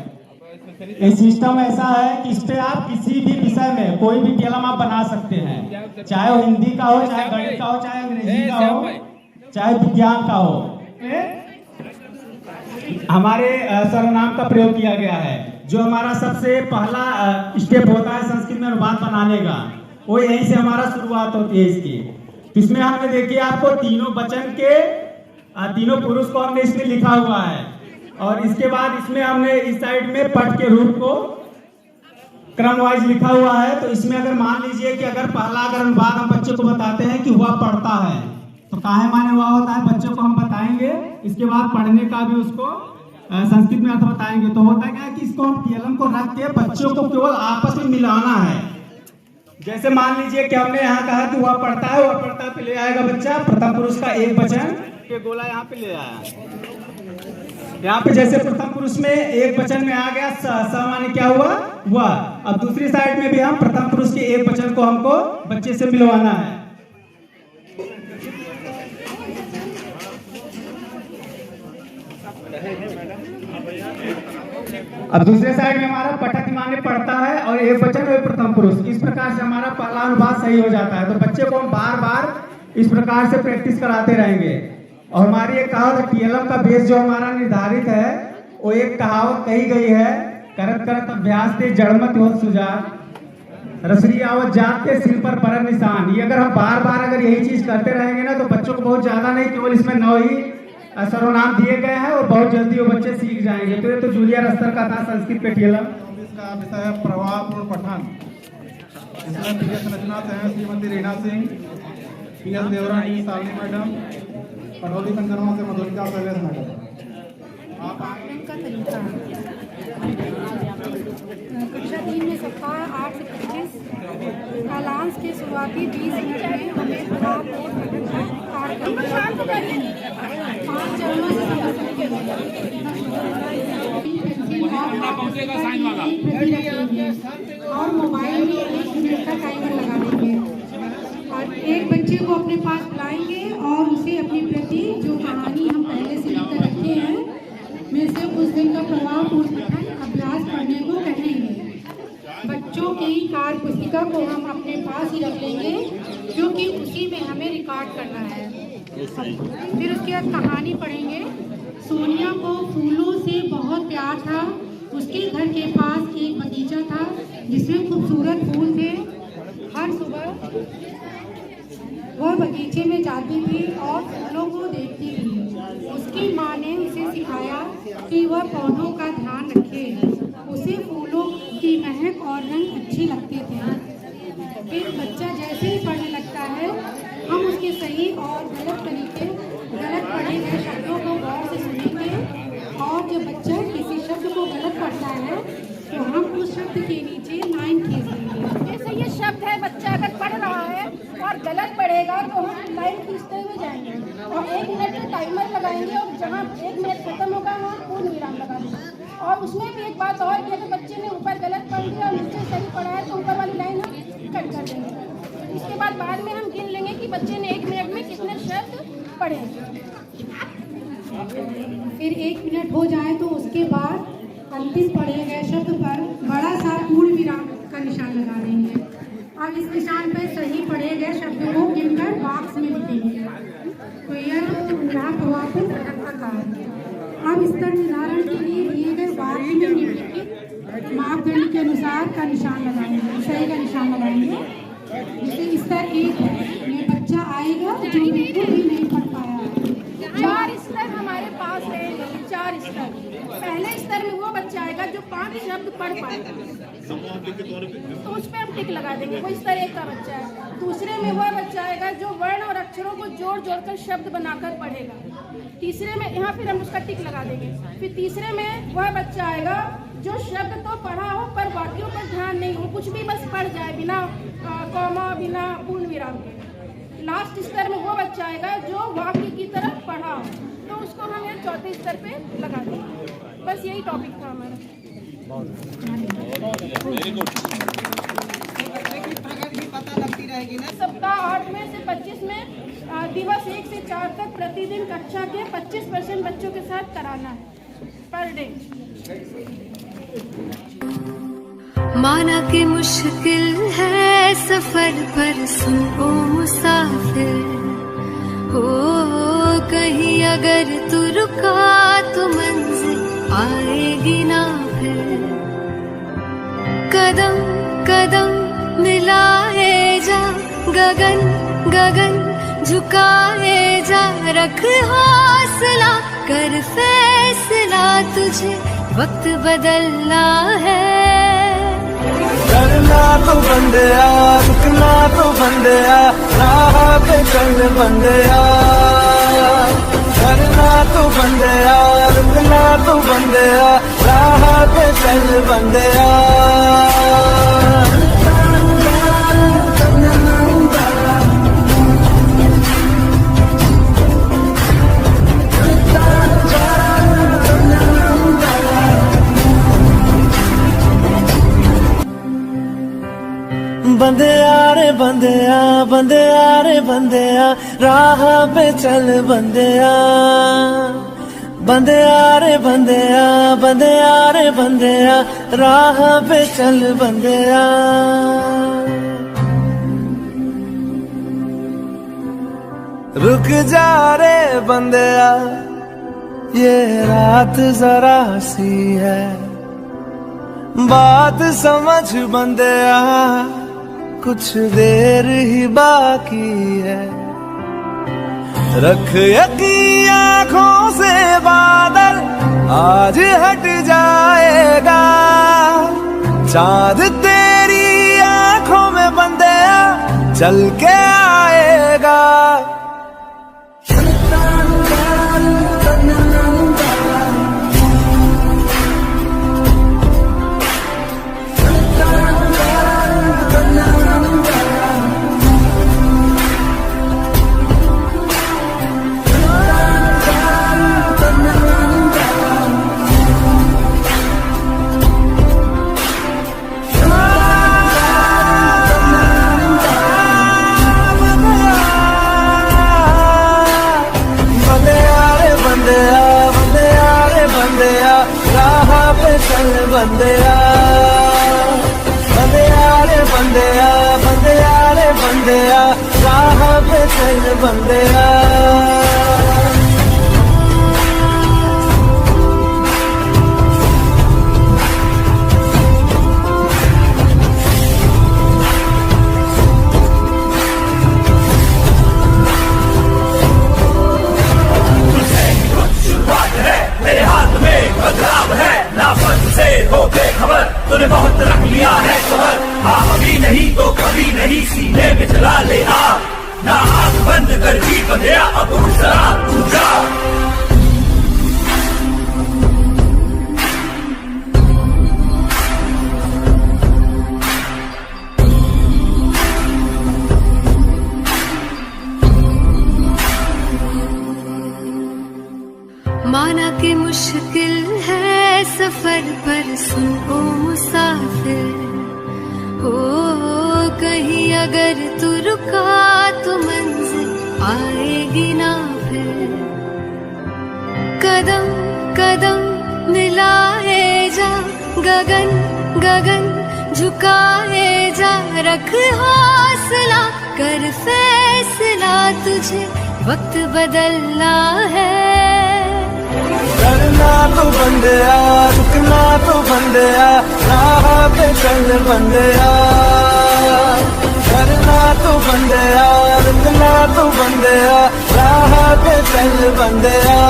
ये सिस्टम ऐसा है कि इस पे आप किसी भी विषय में कोई भी टीएलएम आप बना सकते हैं, चाहे वो हिंदी का हो, चाहे गणित का हो, चाहे अंग्रेजी का हो, चाहे विज्ञान का हो। हमारे सर्वनाम का प्रयोग किया गया है। जो हमारा सबसे पहला स्टेप होता है संस्कृत में अनुवाद बनाने का, वो यहीं से हमारा शुरुआत होती है इसकी। इसमें हमने देखिए आपको तीनों वचन के तीनों पुरुष को हमने इसमें लिखा हुआ है, और इसके बाद इसमें हमने इस साइड में पठ के रूप को क्रम वाइज लिखा हुआ है। तो इसमें अगर मान लीजिए कि अगर पहला अगर अनुवाद हम बच्चे को बताते हैं कि हुआ पढ़ता है, तो काहे माने हुआ होता है बच्चों को हम बताएंगे, इसके बाद पढ़ने का भी उसको संस्कृत में अर्थ बताएंगे। तो होता क्या है कि इसको हम टीएलएम को रख के बच्चों को केवल आपस में मिलाना है। जैसे मान लीजिए कि हमने यहाँ कहा कि वह पढ़ता है पे ले आएगा बच्चा प्रथम पुरुष का एक वचन के गोला यहाँ पे ले आया। यहाँ पे जैसे प्रथम पुरुष में एक वचन में आ गया स माने क्या हुआ वह। अब दूसरी साइड में भी हम प्रथम पुरुष के एक वचन को हमको बच्चे से मिलवाना है। अब दूसरे साइड में हमारा पठक माने पढ़ता है और एक वचन और प्रथम पुरुष। इस प्रकार से हमारा पहला अनुवाद सही हो जाता है। तो बच्चे को हम बार बार इस प्रकार से प्रैक्टिस कराते रहेंगे। और हमारी एक कहावत टीएलएम का बेस जो हमारा निर्धारित है वो एक कहावत कही गई है, करत करत अभ्यास ते जड़मत हो सुजान रसरी आवत जात के सिर पर परम निशान। ये अगर हम बार बार अगर यही चीज करते रहेंगे ना तो बच्चों को बहुत ज्यादा नहीं, केवल इसमें 9 ही सर्वनाम दिए गए हैं और बहुत जल्दी वो बच्चे सीख जाएंगे। तो ये तो जूनियर स्तर का था संस्कृत पे टीएलएम। इसका विषय है प्रवाहपूर्ण पठन। इसमें पीएस रचना से हैं श्रीमती रीना सिंह, पीएस देवरानी सालनी मैडम, पटौदी कंचनवा से मधुलिका शैलेश मैडम। का तरीका कक्षा 3 में सप्ताह 8 से 25 कालांश के शुरुआती 20 मिनट में हमें और मोबाइल में 1 मिनट का टाइमर लगा देंगे और एक बच्चे को अपने पास बुलाएंगे और उसे अपनी प्रति जो कहानी हम पहले से लिखकर रखे हैं में से उस दिन का प्रवाहपूर्ण पठन अभ्यास पढ़ने को कहेंगे। बच्चों की कार्य पुस्तिका को हम अपने पास ही रख लेंगे क्योंकि उसी में हमें रिकॉर्ड करना है। फिर उसके बाद कहानी पढ़ेंगे। सोनिया को फूलों से बहुत प्यार था। उसके घर के पास एक बगीचा था जिसमें खूबसूरत फूल थे। हर सुबह वह बगीचे में जाती थी और फूलों को देखती थी। उसकी माँ ने उसे सिखाया कि वह पौधों का ध्यान रखे। उसे फूलों की महक और रंग अच्छे लगते थे। फिर बच्चा जैसे ही पढ़ने लगता है हम उसके सही और गलत पढ़े गए शब्दों को गौर से सुनेंगे और जब बच्चा किसी शब्द को गलत पढ़ता है तो हम उस शब्द के नीचे लाइन खींच देंगे। जैसे ये शब्द है, बच्चा अगर पढ़ रहा है और गलत पढ़ेगा तो हम लाइन खींचते हुए जाएंगे और 1 मिनट का टाइमर लगाएंगे और जहाँ 1 मिनट खत्म होगा वहाँ पूर्ण विराम लगा देंगे। और उसमें भी एक बात और कि अगर बच्चे ने ऊपर गलत पढ़ दिया और नीचे सही पढ़ा है तो ऊपर वाली लाइन हम कट कर देंगे। इसके बाद में हम गिन लेंगे कि बच्चे ने 1 मिनट में कितने शब्द पढ़े। फिर 1 मिनट हो जाए तो उसके बाद अंतिम पढ़े गए शब्द पर बड़ा सा पूर्ण विराम का निशान लगा देंगे। अब इस निशान पर सही पढ़े गए शब्द को गिनकर बॉक्स में लिखेंगे। तो यह यहाँ प्रवाहपूर्ण पठन का कार्य है। अब स्तर निर्धारण के लिए दिए गए वाक्य में निम्नलिखित मापदंड के अनुसार का निशान लगाएंगे, सही का निशान लगाएंगे। जैसे स्तर 1 में बच्चा आएगा जो बिल्कुल भी नहीं पढ़ पाया। 4 स्तर हमारे पास है, 4 स्तर। पहले स्तर में वो बच्चा आएगा जो 5 शब्द पढ़ पाएगा तो उस पर हम टिक लगा देंगे, वो स्तर 1 का बच्चा है। दूसरे में वह बच्चा आएगा जो वर्ण और अक्षरों को जोड़ जोड़कर शब्द बनाकर पढ़ेगा। तीसरे में यहाँ फिर हम उसका टिक लगा देंगे। फिर तीसरे में वह बच्चा आएगा जो शब्द तो पढ़ा हो पर वाक्यों पर ध्यान नहीं हो, कुछ भी बस पढ़ जाए बिना कॉमा बिना पूर्ण विराम के। लास्ट स्तर में वो बच्चा आएगा जो वाक्य की तरफ पढ़ा हो तो उसको हम यहाँ 4थे स्तर पे लगा देंगे। बस यही टॉपिक था हमारा। सप्ताह 8 में से 25 में दिवस 1 से 4 तक प्रतिदिन कक्षा के 25% बच्चों के साथ कराना है पर डे। माना कि मुश्किल है सफर पर सुनो मुसाफिर हो, कहीं अगर तू रुका तो मंजिल आएगी ना फिर। कदम कदम मिलाए जा, गगन गगन झुकाए जा, रख हौसला कर फैसला, तुझे वक्त बदलना है। करना तो बंदिया रुकना तो बंदिया राह पे चल बंदिया करना तो बंदिया रुकना तो बंदिया राह पे चल बंदिया बंदिया रे बंदिया बंदिया रे बंदिया राह पे चल बंदिया बंदिया रे बंदिया बंदिया रे बंदिया राह पे चल बंदिया रुक जा रे बंदिया ये रात जरा सी है बात समझ बंदिया कुछ देर ही बाकी है रख यकीन आँखों से बादल आज हट जाएगा चाँद तेरी आँखों में बंदिया चल के आएगा बंदिया बंदिया रे बंदिया बंदिया रे बंदिया राह पे चल बंदिया मेरे हाथ में बदलाव है ना फन से हो बेखबर तूने बहुत रख लिया है शहर हाँ अभी नहीं तो कभी नहीं सीने में चला ले आग ना आँख बंद कर भी बंदिया अब उठ जरा तू जा माना कि मुश्किल है सफर पर सुनो मुसाफिर हो कहीं अगर तू रुका तो मंजिल आएगी ना फिर कदम कदम मिलाए जा गगन गगन झुकाए जा रख हौसला कर फैसला तुझे वक्त बदलना है करना तो बंदिया रुकना तो बंदिया राह पे चल बंदिया करना तो बंदिया रुकना तो बंदिया राह पे चल बंदिया